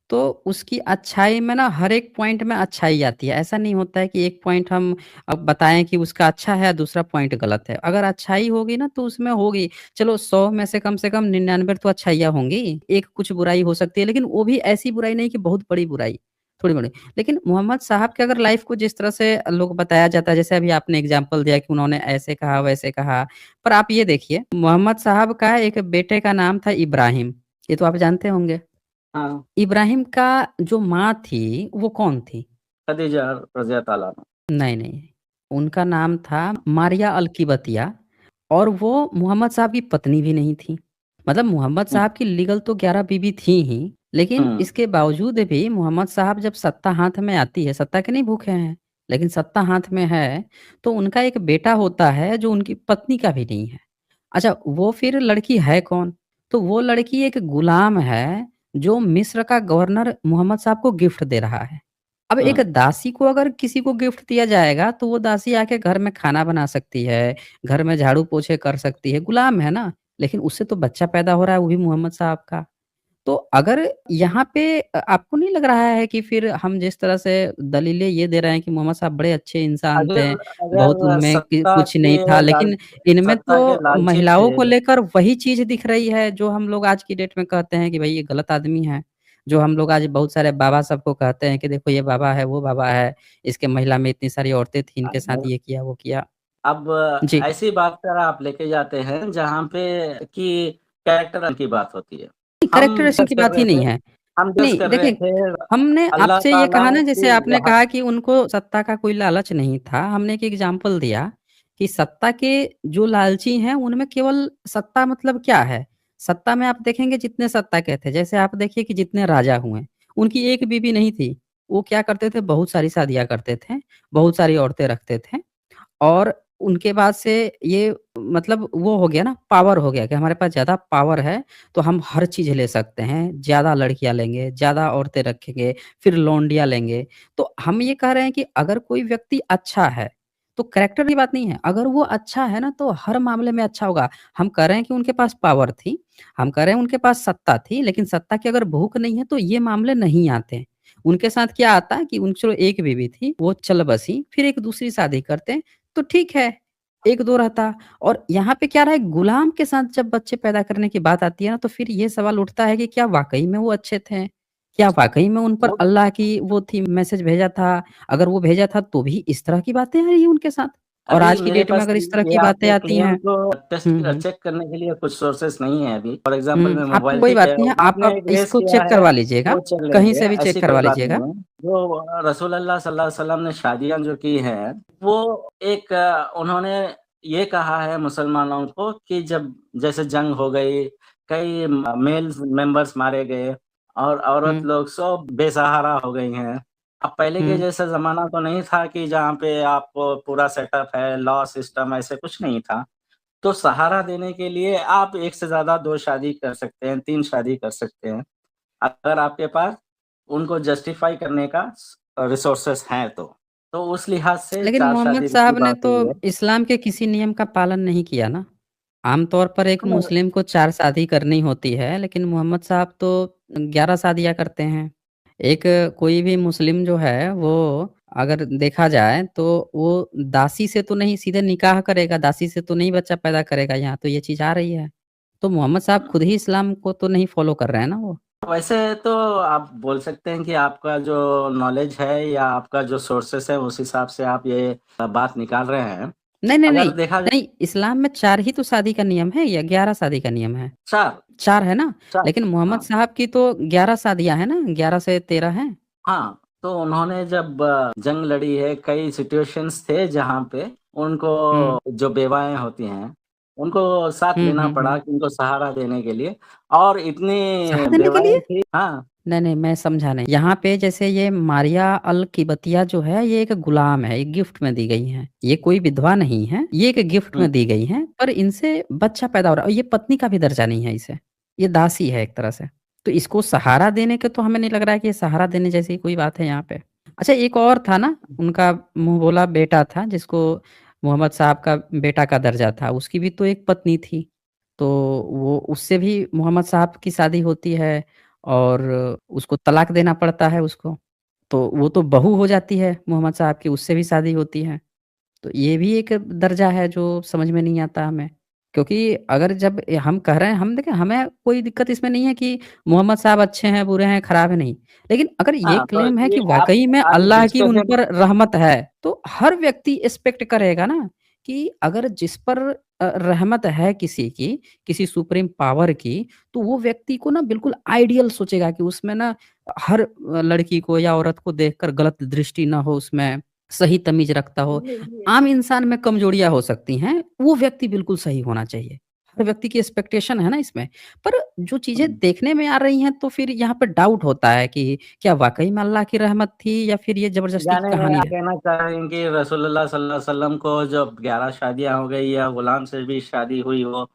तो उसकी अच्छाई में ना हर एक पॉइंट में अच्छाई आती है। ऐसा नहीं होता है कि एक पॉइंट हम बताएँ कि उसका अच्छा है, दूसरा पॉइंट गलत है। अगर अच्छाई होगी ना तो उसमें होगी। चलो 100 में से कम 99 तो अच्छाइयाँ होंगी। एक कुछ बुराई हो सकती है, लेकिन वो भी ऐसी बुराई नहीं कि बहुत बड़ी बुराई, थोड़ी बड़ी। लेकिन मोहम्मद साहब के अगर लाइफ़ को जिस तरह से लोग बताया जाता है, जैसे अभी आपने एग्ज़ाम्पल दिया कि उन्होंने ऐसे कहा, वैसे कहा। पर आप ये देखिए, मोहम्मद साहब का एक बेटे का नाम था इब्राहिम, ये तो आप जानते होंगे। हाँ, इब्राहिम का जो माँ थी, वो कौन थी? खदीजा रज़ियल्लाहु ताला अन्हा। नहीं, नहीं, उनका नाम था मारिया अल-किबतिया और वो मोहम्मद साहब की पत्नी भी नहीं थी। मतलब मोहम्मद हुँ, साहब की लीगल तो 11 बीवी थी ही, लेकिन हुँ, इसके बावजूद भी मोहम्मद साहब जब सत्ता हाथ में आती है, सत्ता के नहीं भूखे हैं, लेकिन सत्ता हाथ में है, तो उनका एक बेटा होता है जो उनकी पत्नी का भी नहीं है। अच्छा, वो फिर लड़की है कौन? तो वो लड़की एक गुलाम है, जो मिस्र का गवर्नर मोहम्मद साहब को गिफ्ट दे रहा है। अब एक हुँ। दासी को अगर किसी को गिफ्ट दिया जाएगा, तो वो दासी आके घर में खाना बना सकती है, घर में झाड़ू-पोछे कर सकती है, गुलाम है ना। लेकिन उससे तो बच्चा पैदा हो रहा है, वो भी मोहम्मद साहब का। तो अगर यहाँ पे आपको नहीं लग रहा है कि फिर हम जिस तरह से दलीलें ये दे रहे हैं कि मोहम्मद साहब बड़े अच्छे इंसान थे, अगर बहुत अगर उनमें कि सत्ता कुछ के नहीं था, लाल लेकिन इनमें सत्ता के तो लालची महिलाओं थे। को लेकर वही चीज़ दिख रही है, जो हम लोग आज की डेट में कहते हैं कि भई ये गलत आदमी है। जो हम लोग आज बहुत सारे बाबा सबको कहते हैं कि देखो ये बाबा है, वो बाबा है, इसके महिला में इतनी सारी औरतें थी, इनके साथ अब ये किया, वो किया। अब जी, ऐसी बात पर आप लेके जाते हैं जहाँ पे कि कैरेक्टर की बात होती है। नहीं हम कैरेक्टराइज़ेशन डिस्कस की कर बात ही रहे थे नहीं है। हम डिस्कस नहीं, कर रहे देखिए, थे हमने अल्लाह आपसे ये ताला कहा ना की जैसे आपने वहाँ कहा कि उनको सत्ता का कोई लालच नहीं था, हमने एक एग्ज़ाम्पल दिया कि सत्ता के जो लालची हैं, उनमें केवल सत्ता मतलब क्या है? सत्ता में आप देखेंगे जितने सत्ता के थे, जैसे आप देखिए कि जितने राजा हुए, उनकी एक बीवी नहीं थी। वो क्या करते थे, बहुत सारी शादियाँ करते थे, बहुत सारी औरतें रखते थे। और उनके बाद से ये मतलब वो हो गया ना पावर हो गया कि हमारे पास ज़्यादा पावर है, तो हम हर चीज़ ले सकते हैं, ज़्यादा लड़कियाँ लेंगे, ज़्यादा औरतें रखेंगे, फिर लौंडिया लेंगे। तो हम ये कह रहे हैं कि अगर कोई व्यक्ति अच्छा है, तो कैरेक्टर की बात नहीं है, अगर वो अच्छा है ना तो हर मामले में अच्छा होगा। हम कह रहे हैं कि उनके पास पावर थी, हम कह रहे हैं उनके पास सत्ता थी, लेकिन सत्ता की अगर भूख नहीं है तो ये मामले नहीं आते। उनके साथ क्या आता है कि उन चलो एक बीवी थी, वो चल बसी, फिर एक दूसरी शादी करते तो ठीक है, 1-2 रहता और यहाँ पे क्या रहा है गुलाम के साथ जब बच्चे पैदा करने की बात आती है ना, तो फिर ये सवाल उठता है कि क्या वाक़ई में वो अच्छे थे? क्या वाक़ई में उन पर वो अल्लाह की वो थी मैसेज भेजा था? अगर वो भेजा था तो भी इस तरह की बातें आ रही हैं उनके साथ और अभी आज की मेरे डेट में पास अगर इस तरह ये की बातें आपके आती क्लेम हैं को हुँ, हुँ। चेक करने के लिए कुछ सोर्सेस नहीं है अभी। फॉर एग्ज़ाम्पल मैं आपको मोबाइल कोई ठीक बात है, नहीं है, आप आपने अब रेज़ इसको किया चेक है, करवा लीजिएगा, वो चल कहीं लेंगे, से भी चेक ऐसी कोई करवा बात लीजिएगा। नहीं है। जो रसूलुल्लाह सल्लल्लाहु अलैहि वसल्लम ने शादियाँ जो की हैं, वो एक उन्होंने ये कहा है मुसलमानों को कि जब जैसे जंग हो गई, कई मेल्स मेंबर्स मारे गए और औरत हुँ, लोग सब बेसहारा हो गई हैं। अब पहले के हुँ। जैसा ज़माना तो नहीं था कि जहाँ पे आपको पूरा सेटअप है, लॉ सिस्टम ऐसे कुछ नहीं था। तो सहारा देने के लिए आप 1 से ज़्यादा 2 शादी कर सकते हैं, 3 शादी कर सकते हैं, अगर आपके पास उनको जस्टिफ़ाई करने का रिसोर्सेज़ हैं तो। तो उस लिहाज़ से लेकिन 4 मोहम्मद शादी की साहब ने बात तो हुई है। इस्लाम के किसी नियम का पालन नहीं किया ना। आम तौर पर एक हाँ, मुस्लिम को 4 शादी करनी होती है, लेकिन मोहम्मद साहब तो 11 शादियाँ करते हैं। एक कोई भी मुस्लिम जो है, वो अगर देखा जाए तो वो दासी से तो नहीं सीधे निकाह करेगा, दासी से तो नहीं बच्चा पैदा करेगा, यहाँ तो ये चीज़ आ रही है। तो मोहम्मद साहब खुद ही इस्लाम को तो नहीं फ़ॉलो कर रहे हैं ना वो। वैसे तो आप बोल सकते हैं कि आपका जो नॉलेज है या आपका जो सोर्सेज़ है, उस हिसाब से आप ये बात निकाल रहे हैं। नहीं, नहीं, अगर नहीं। देखा जाए नहीं, इस्लाम में 4 ही तो शादी का नियम है या 11 शादी का नियम है? 4 4 है ना? 4 लेकिन मोहम्मद हाँ। साहब की तो 11 शादियाँ हैं ना, 11 से 13 हैं। हाँ, तो उन्होंने जब जंग लड़ी है, कई सिचुएशंस थे जहाँ पे उनको हुँ। जो बेवाएँ होती हैं, उनको साथ हुँ, लेना हुँ, पड़ा हुँ। कि उनको सहारा देने के लिए और सहारा इतनी देने के बेवाएँ लिए? थी हाँ, नहीं, नहीं, मैं समझा नहीं। यहाँ पे जैसे ये मारिया अल किबतिया जो है, ये एक गुलाम है, एक गिफ्ट में दी गई हैं। ये कोई विधवा नहीं है, ये एक गिफ्ट हुँ, में दी गई हैं, पर इनसे बच्चा पैदा हो रहा है और ये पत्नी का भी दर्जा नहीं है इसे। ये दासी है एक तरह से। तो इसको सहारा देने के तो हमें नहीं लग रहा है कि ये सहारा देने जैसी कोई बात है यहाँ पे। अच्छा एक और था ना, उनका मुँह बोला बेटा था जिसको मोहम्मद साहब का बेटा का दर्जा था, उसकी भी तो एक पत्नी थी। तो वो उससे भी मोहम्मद साहब की शादी होती है और उसको तलाक देना पड़ता है उसको। तो वो तो बहू हो जाती है मोहम्मद साहब की, उससे भी शादी होती है। तो ये भी एक दर्जा है जो समझ में नहीं आता हमें। क्योंकि अगर जब हम कह रहे हैं हम देखिए हमें कोई दिक्कत इसमें नहीं है कि मोहम्मद साहब अच्छे हैं, बुरे हैं, खराब है, नहीं। लेकिन अगर ये हाँ, तो क्लेम है ये कि वाक़ई में आप अल्लाह की उन डिस्कशन पर रहमत है, तो हर व्यक्ति एक्सपेक्ट करेगा ना कि अगर जिस पर रहमत है किसी की, किसी सुप्रीम पावर की, तो वो व्यक्ति को ना बिल्कुल आइडियल सोचेगा कि उसमें ना हर लड़की को या औरत को देखकर गलत दृष्टि ना हो उसमें, सही तमीज़ रखता हो। आम इंसान में कमज़ोरियाँ हो सकती हैं, वो व्यक्ति बिल्कुल सही होना चाहिए। हर व्यक्ति की एक्सपेक्टेशन है ना इसमें। पर जो चीज़ें हुँ, देखने में आ रही हैं, तो फिर यहाँ पे डाउट होता है कि क्या वाक़ई में अल्लाह की रहमत थी या फिर ये ज़बरदस्ती की यानी कहानी आप है? कहना चाह रहे हैं कि रसूलुल्लाह सल्लल्लाहु अलैहि वसल्लम को जब 11 शादियाँ हो गई या गुलाम से भी शादी हुई हो,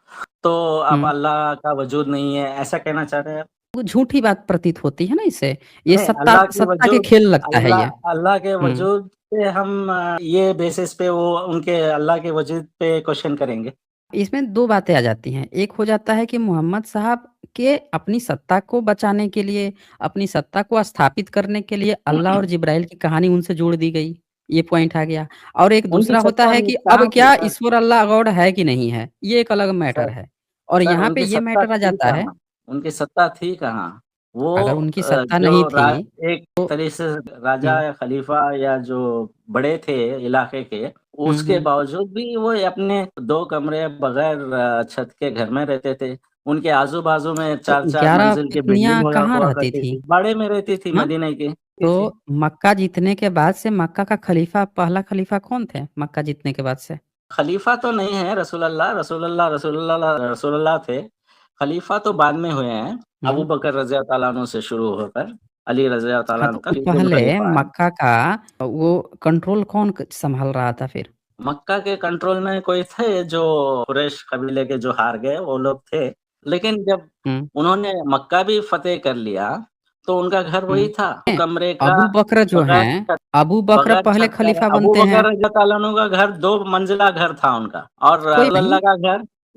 तो अब हुँ। अल्लाह का वजूद नहीं है, ऐसा कहना चाह रहे हैं आप? वो झूठी बात प्रतीत होती है ना इससे। ये नहीं, सत्ता सत्ता के खेल लगता है ये। अल्लाह के हुँ। वजूद पे हम ये बेसिस पे वो उनके अल्लाह के वजूद पे क्वेश्चन करेंगे। इसमें 2 बातें आ जाती हैं। एक हो जाता है कि मोहम्मद साहब के अपनी सत्ता को बचाने के लिए, अपनी सत्ता को स्थापित करने के लिए अल्लाह और जिब्राइल की कहानी उनसे जोड़ दी गई, ये पॉइंट आ गया। और एक उनकी दूसरा होता सत्ता है कि अब कहाँ थी क्या सर? ईश्वर अल्लाह गॉड है कि नहीं है, ये एक अलग मैटर सर है। और सर यहाँ पे उनकी ये सत्ता मैटर आ थी जाता है, कहाँ? उनकी सत्ता थी कहाँ? वो अगर उनकी सत्ता नहीं जो थी एक तो तरह से राजा हुँ, या खलीफा या जो बड़े थे इलाके के, हुँ, उसके हुँ। बावजूद भी वो अपने 2 कमरे बगैर छत के घर में रहते थे। उनके आजू-बाजू में तो 4-4 11 मंजिल की पत्नियाँ बिल्डिंग हुआ कहाँ हुआ रहती करती थी? थी। बाड़े में रहती थी हाँ? मदीने की। थी। तो मक्का जीतने के बाद से मक्का का खलीफा पहला खलीफा कौन थे? मक्का जीतने के बाद से? खलीफा तो नहीं है रसूलुल्लाह थे। खलीफा तो बाद में हुए हैं, अबू हुँ। बकर रज़ी अल्लाह तआला अन्हु से शुरू होकर अली रज़ी अल्लाह हाँ, तआला अन्हु तो तक 3 पहले खलीफा हैं। मक्का का वो कंट्रोल कौन सँभाल रहा था फिर? मक्का के कंट्रोल में कोई थे जो कुरैश कबीले के जो हार गए वो लोग थे। लेकिन जब हुँ, उन्होंने मक्का भी फ़तेह कर लिया, तो उनका घर वही हुँ। था, कमरे का अबू बकर जो बगैर हैं, छत अबू बकर बगैर पहले छत का खलीफा अबू बनते हैं। बकर रज़ी अल्लाह तआला अन्हु का घर 2 मंजिला घर था उनका और कोई नहीं,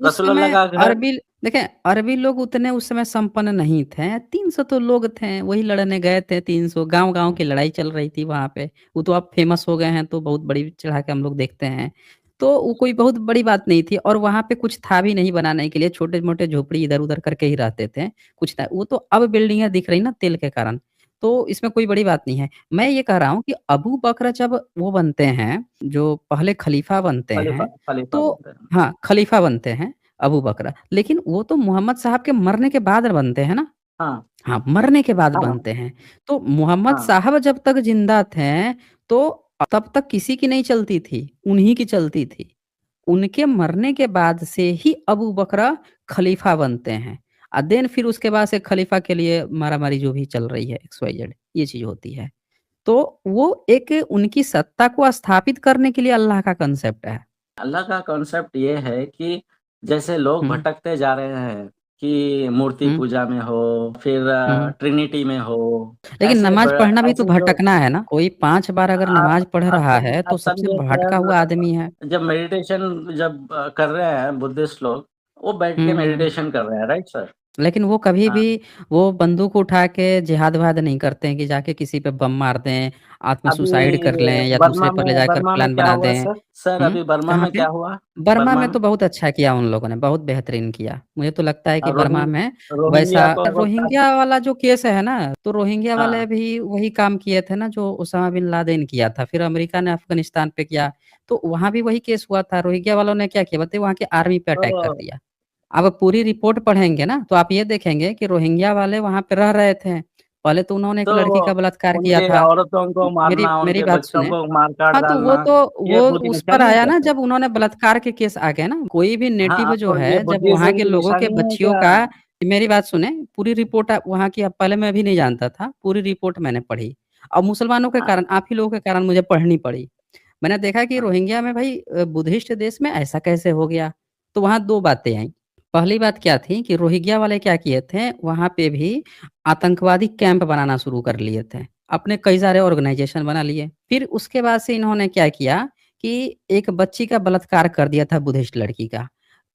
उस रसूलुल्लाह समय का घर अरबी देखें, अरबी लोग उतने उस समय संपन्न नहीं थे। 300 तो लोग थे, वही लड़ने गए थे 300, गाँव-गाँव की लड़ाई चल रही थी वहाँ पे। वो तो अब फेमस हो गए हैं, तो बहुत बड़ी चढ़ा के हम लोग देखते हैं। तो वो कोई बहुत बड़ी बात नहीं थी और वहाँ पे कुछ था भी नहीं बनाने के लिए, छोटे-मोटे झोपड़ी इधर-उधर करके ही रहते थे, कुछ था। वो तो अब बिल्डिंगें दिख रही ना तेल के कारण, तो इसमें कोई बड़ी बात नहीं है। मैं ये कह रहा हूँ कि अबू बकर जब वो बनते हैं, जो पहले खलीफा बनते हैं, खलीफा तो बनते हैं। हाँ, खलीफा बनते हैं अबू बकर। लेकिन वो तो मोहम्मद साहब के मरने के बाद बनते हैं ना? हाँ, हाँ, मरने के बाद हाँ, बनते हैं। तो मोहम्मद हाँ। साहब जब तक ज़िंदा थे, तो तब तक किसी की नहीं चलती थी, उन्हीं की चलती थी। उनके मरने के बाद से ही अबू बकर खलीफा बनते हैं। देन फिर उसके बाद से खलीफा के लिए मारा-मारी जो भी चल रही है एक्स-वाई-ज़ेड ये चीज़ होती है। तो वो एक उनकी सत्ता को स्थापित करने के लिए अल्लाह का कांसेप्ट है। अल्लाह का कॉन्सेप्ट ये है कि जैसे लोग हुँ, भटकते जा रहे हैं कि मूर्ति हुँ, पूजा में हो, फिर हुँ। ट्रिनिटी में हो, लेकिन नमाज़ पढ़ना भी तो ऐसे जो भटकना है ना? कोई 5 बार अगर आप नमाज़ पढ़ रहा है, तो आप सबसे समझिए भटका हुआ आदमी है। सर जब मेडिटेशन जब कर रहे हैं बुद्धिस्ट लोग, वो बैठ के हुँ, हुँ। मेडिटेशन कर रहे हैं, राइट सर? लेकिन वो कभी हाँ। भी वो बंदूक उठा के जिहाद-विहाद नहीं करते हैं कि जाके किसी पे बम मार दें, आत्म अभी सुसाइड कर लें या दूसरे पर ले जाकर बर्मा में प्लान क्या बना हुआ दें। सर? सर हुँ, अभी बर्मा कहाँ में पे? क्या हुआ? बर्मा बर्मा में में तो बहुत अच्छा किया उन लोगों ने, बहुत बेहतरीन किया। मुझे तो लगता है कि बर्मा रोहिंग में वैसा रोहिंग्या को रोहिंग्या वाला जो केस है ना, तो रोहिंग्या वाले हाँ, भी वही काम किए थे ना जो ओसामा बिन लादेन किया था, फिर अमेरिका ने अफ़गानिस्तान पे किया, तो वहाँ भी वही केस हुआ था। रोहिंग्या वालों ने क्या किया बताइए, वहाँ की आर्मी पे अटैक कर तो दिया। आप पूरी रिपोर्ट पढ़ेंगे ना, तो आप ये देखेंगे कि रोहिंग्या वाले वहाँ पे रह रहे थे। पहले तो उन्होंने एक तो लड़की का बलात्कार किया उनके था। औरतों को मेरी मारना, मेरी उनके बात बच्चों सुने। को मार-काट हाँ, तो डालना, ये वो बुरी उस पर निशानी है आया क्या ना सर? जब उन्होंने बलात्कार के केस आ गए ना, कोई भी नेटिव हाँ, जो तो ये है जब वहाँ बुद्धिज़्म के की लोगों के निशानी है बच्चियों क्या? का मेरी बात सुने, पूरी रिपोर्ट वहाँ की पहले मैं भी नहीं जानता था, पूरी रिपोर्ट मैंने पढ़ी। अब मुसलमानों के हाँ, कारण, आप ही लोगों के कारण मुझे पढ़नी पड़ी। मैंने देखा कि हाँ, रोहिंग्या में भाई बुद्धिस्ट देश में ऐसा कैसे हो गया? तो वहाँ 2 बातें आईं। पहली बात क्या थी कि रोहिंग्या वाले क्या किए थे, वहाँ पे भी आतंकवादी कैंप बनाना शुरू कर लिए थे। अपने कई सारे ऑर्गनाइज़ेशन बना लिए। फिर उसके बाद से इन्होंने क्या किया कि एक बच्ची का बलात्कार कर दिया था बुद्धिस्ट लड़की का।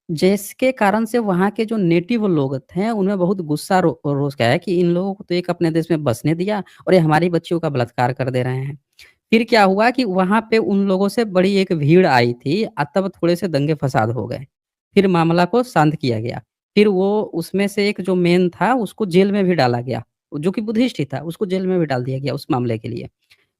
जिसके कारण से वहाँ के जो नेटिव लोग थे, उनमें बहुत गुस्सा रोष गया कि इन लोगों को तो एक अपने देश में बसने दिया और ये हमारी बच्चियों का बलात्कार कर दे रहे हैं। फिर क्या हुआ कि वहाँ पे उन लोगों से बड़ी एक भीड़ आई थी तब थोड़े से दंगे-फ़साद हो गए। फिर मामला को शांत किया गया। फिर वो उसमें से एक जो मेन था उसको जेल में भी डाला गया, जो कि बुद्धिस्ट ही था, उसको जेल में भी डाल दिया गया उस मामले के लिए।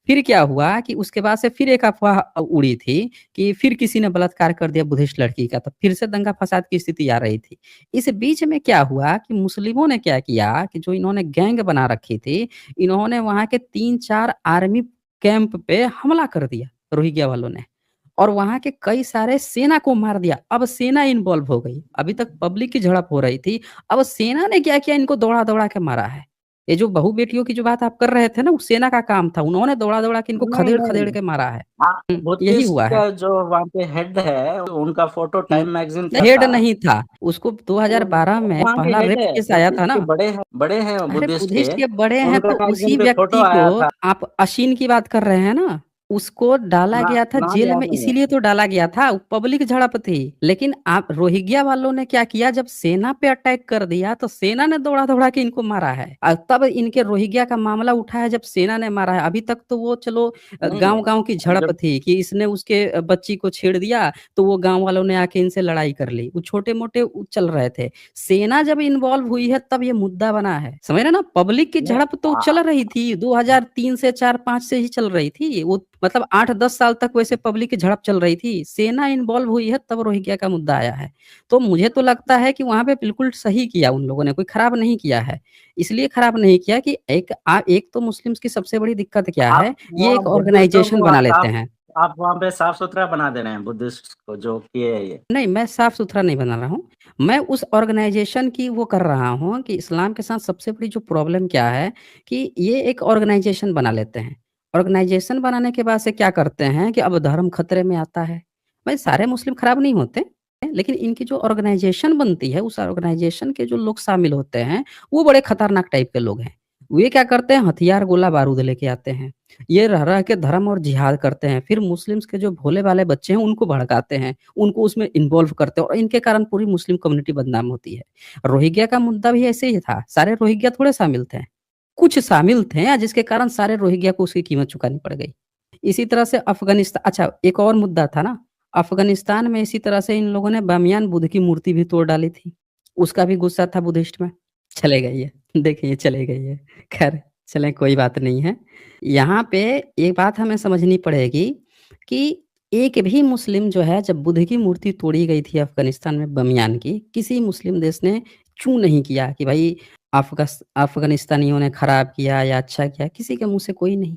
फिर क्या हुआ कि उसके बाद से फिर एक अफ़वाह उड़ी थी कि फिर किसी ने बलात्कार कर दिया बुद्धिस्ट लड़की का, तो फिर से दंगा-फ़साद की स्थिति आ रही थी। इस बीच में क्या हुआ कि मुस्लिमों ने क्या किया कि जो इन्होंने गैंग बना रखी थी, इन्होंने वहाँ के 3-4 आर्मी कैंप पे हमला कर दिया, रोहिंग्या वालों ने। और वहाँ के कई सारे सेना को मार दिया। अब सेना इन्वॉल्व हो गई। अभी तक पब्लिक की झड़प हो रही थी, अब सेना ने क्या किया इनको दौड़ा-दौड़ा के मारा है। ये जो बहू-बेटियों की जो बात आप कर रहे थे ना, वो सेना का काम था। उन्होंने दौड़ा-दौड़ा के इनको नहीं, खदेड़-खदेड़ नहीं। के मारा है। हाँ, यही बुद्धिस्ट हुआ है। का जो वहाँ पे हेड है, उनका फ़ोटो हुँ। टाइम मैगज़ीन का हेड था। नहीं था। उसको वो 2012 में वहाँ के पहला हेड रेप है, केस आया था बुद्धिस्ट के ना। बड़े हैं अरे बुद्धिस्ट के, बुद्धिस्ट के बड़े हैं उनका तो मैगज़ीन उसी पे फ़ोटो व्यक्ति को आया था। आप अशीन की बात कर रहे हैं ना, उसको डाला ना गया था नाम जेल याद में नहीं है। इसीलिए तो डाला गया था, वो पब्लिक झड़प थी। लेकिन आप रोहिंग्या वालों ने क्या किया जब सेना पे अटैक कर दिया तो सेना ने दौड़ा-दौड़ा के इनको मारा है। तब इनके रोहिंग्या का मामला उठा है जब सेना ने मारा है। अभी तक तो वो चलो नहीं, गाँव-गाँव की झड़प जब थी कि इसने उसके बच्ची को छेड़ दिया तो वो गाँव वालों ने आके इनसे लड़ाई कर ली। वो छोटे-मोटे चल रहे थे। सेना जब इन्वॉल्व हुई है तब ये मुद्दा बना है। समझ रहे हैं ना? पब्लिक की नहीं झड़प तो चल रही थी 2003 से 4-5 से ही चल रही थी। वो मतलब 8-10 साल तक वैसे पब्लिक की झड़प चल रही थी। सेना इन्वॉल्व हुई है तब रोहिंग्या का मुद्दा आया है। तो मुझे तो लगता है कि वहाँ पे बिल्कुल सही किया उन लोगों ने, कोई खराब नहीं किया है। इसलिए खराब नहीं किया कि एक तो मुस्लिम्स की सबसे बड़ी दिक्कत क्या आप है, ये वहाँ एक बुद्धिस्टों ऑर्गनाइज़ेशन को बना लेते हैं। आप वहाँ पे साफ-सुथरा बना दे रहे हैं बुद्धिस्ट को जो किए है ये। नहीं, मैं साफ-सुथरा नहीं बना रहा हूँ। मैं उस ऑर्गनाइज़ेशन की वो कर रहा हूँ कि इस्लाम के साथ सबसे बड़ी जो प्रॉब्लम क्या है कि ये एक ऑर्गनाइज़ेशन बना लेते हैं। ऑर्गनाइज़ेशन बनाने के बाद से क्या करते हैं कि अब धर्म खतरे में आता है। भाई सारे मुस्लिम खराब नहीं होते, लेकिन इनकी जो ऑर्गनाइज़ेशन बनती है, उस ऑर्गनाइज़ेशन के जो लोग शामिल होते हैं, वो बड़े खतरनाक टाइप के लोग हैं। वे क्या करते हैं हथियार, गोला बारूद लेके आते हैं। ये रह-रह के धर्म और जिहाद करते हैं। फिर मुस्लिम्स के जो भोले-भाले बच्चे हैं, उनको भड़काते हैं। उनको उसमें इन्वॉल्व करते हैं और इनके कारण पूरी मुस्लिम कम्युनिटी बदनाम होती है। रोहिंग्या का मुद्दा भी ऐसे ही था, सारे रोहिंग्या थोड़े शामिल थे। कुछ शामिल थे जिसके कारण सारे रोहिंग्या को उसकी कीमत चुकानी पड़ गई। इसी तरह से अच्छा एक और मुद्दा था ना, अफ़गानिस्तान में इसी तरह से इन लोगों ने बामियान बुद्ध की मूर्ति भी तोड़ डाली थी। उसका भी गुस्सा था बुद्धिस्ट में, चले गई है। देखिए चले गई है। ख़ैर चलें कोई बात नहीं है। यहाँ पे एक बात हमें समझनी पड़ेगी कि एक भी मुस्लिम जो है जब बुद्ध की मूर्ति तोड़ी गई थी अफ़गानिस्तान में बामियान की, किसी मुस्लिम देश ने चूँ नहीं किया कि भाई अफ़गानिस्तानियों ने खराब किया या अच्छा किया, किसी के मुँह से कोई नहीं,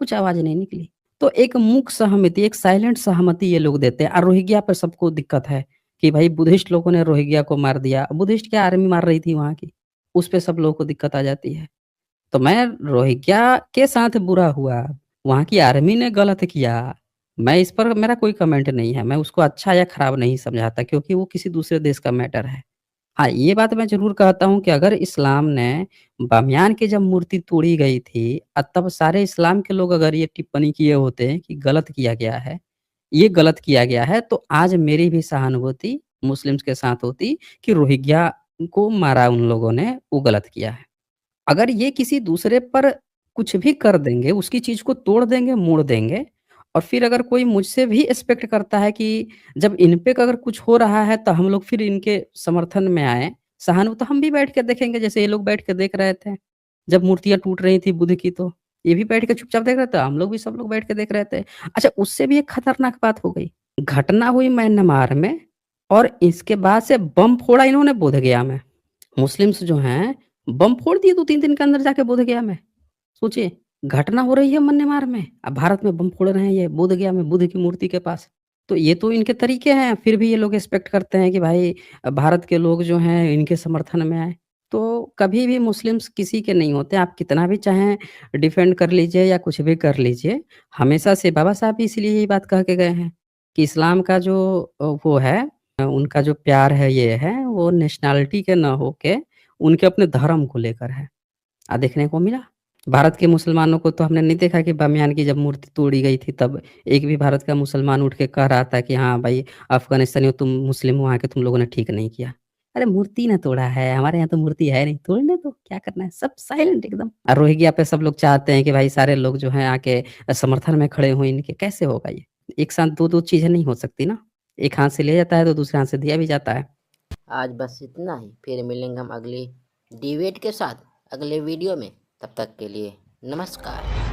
कुछ आवाज़ नहीं निकली। तो एक मूक सहमति, एक साइलेंट सहमति ये लोग देते हैं और रोहिंग्या पे सबको दिक्कत है कि भाई बुद्धिस्ट लोगों ने रोहिंग्या को मार दिया। बुद्धिस्ट क्या आर्मी मार रही थी वहाँ की, उस पे सब लोगों को दिक्कत आ जाती है। तो मैं रोहिंग्या के साथ बुरा हुआ, वहाँ की आर्मी ने गलत किया, मैं इस पर मेरा कोई कमेंट नहीं है। मैं उसको अच्छा या खराब नहीं समझाता क्योंकि वो किसी दूसरे देश का मैटर है। हाँ, ये बात मैं ज़रूर कहता हूँ कि अगर इस्लाम ने बामियान की जब मूर्ति तोड़ी गई थी तब सारे इस्लाम के लोग अगर ये टिप्पणी किए होते कि गलत किया गया है, ये गलत किया गया है, तो आज मेरी भी सहानुभूति मुस्लिम्स के साथ होती कि रोहिंग्या को मारा उन लोगों ने, वो गलत किया है। अगर ये किसी दूसरे पर कुछ भी कर देंगे, उसकी चीज़ को तोड़ देंगे, मोड़ देंगे और फिर अगर कोई मुझसे भी एक्सपेक्ट करता है कि जब इन पे अगर कुछ हो रहा है तो हम लोग फिर इनके समर्थन में आएँ, तो हम भी बैठ के देखेंगे जैसे ये लोग बैठ के देख रहे थे। जब मूर्तियाँ टूट रही थी बुद्ध की तो, ये भी बैठ के चुपचाप देख रहे थे, हम लोग भी सब लोग बैठ के देख रहे थे। अच्छा उससे भी एक खतरनाक बात हो गई, घटना हुई म्यांमार में और इसके बाद से बम फोड़ा इन्होंने बोधगया में। मुस्लिम्स जो हैं, बम फोड़ दिए 2-3 दिन के अंदर जाके बोधगया में। सोचिए, घटना हो रही है म्यांमार में, अब भारत में बम फोड़ रहे हैं ये बोधगया में, बुद्ध की मूर्ति के पास। तो ये तो इनके तरीके हैं, फिर भी ये लोग एक्सपेक्ट करते हैं कि भाई भारत के लोग जो हैं इनके समर्थन में आएँ। तो कभी भी मुस्लिम्स किसी के नहीं होते, आप कितना भी चाहें डिफेंड कर लीजिए या कुछ भी कर लीजिए, हमेशा से बाबा साहब भी इसलिए यही बात कह के गए हैं कि इस्लाम का जो वो है उनका जो प्यार है ये है, वो नेशनैलिटी के ना होके उनके अपने धर्म को लेकर है। देखने को मिला। भारत के मुसलमानों को तो हमने नहीं देखा कि बामियान की जब मूर्ति तोड़ी गई थी तब एक भी भारत का मुसलमान उठ के कह रहा था कि हाँ भाई अफ़गानिस्तानियों तुम मुस्लिम हो आके तुम लोगों ने ठीक नहीं किया। अरे मूर्ति ना तोड़ा है, हमारे यहाँ तो मूर्ति है नहीं, तोड़ने दो, क्या करना है? सब साइलेंट एकदम। रोहिंग्या पे सब लोग चाहते हैं कि भाई सारे लोग जो हैं आके समर्थन में खड़े हों इनके, कैसे होगा ये? एक साथ 2-2 चीज़ें नहीं हो सकती ना। एक हाथ से लिया जाता है तो दूसरे हाथ से दिया भी जाता है। आज बस इतना ही, फिर मिलेंगे हम अगली डिबेट के साथ अगले वीडियो में। तब तक के लिए नमस्कार।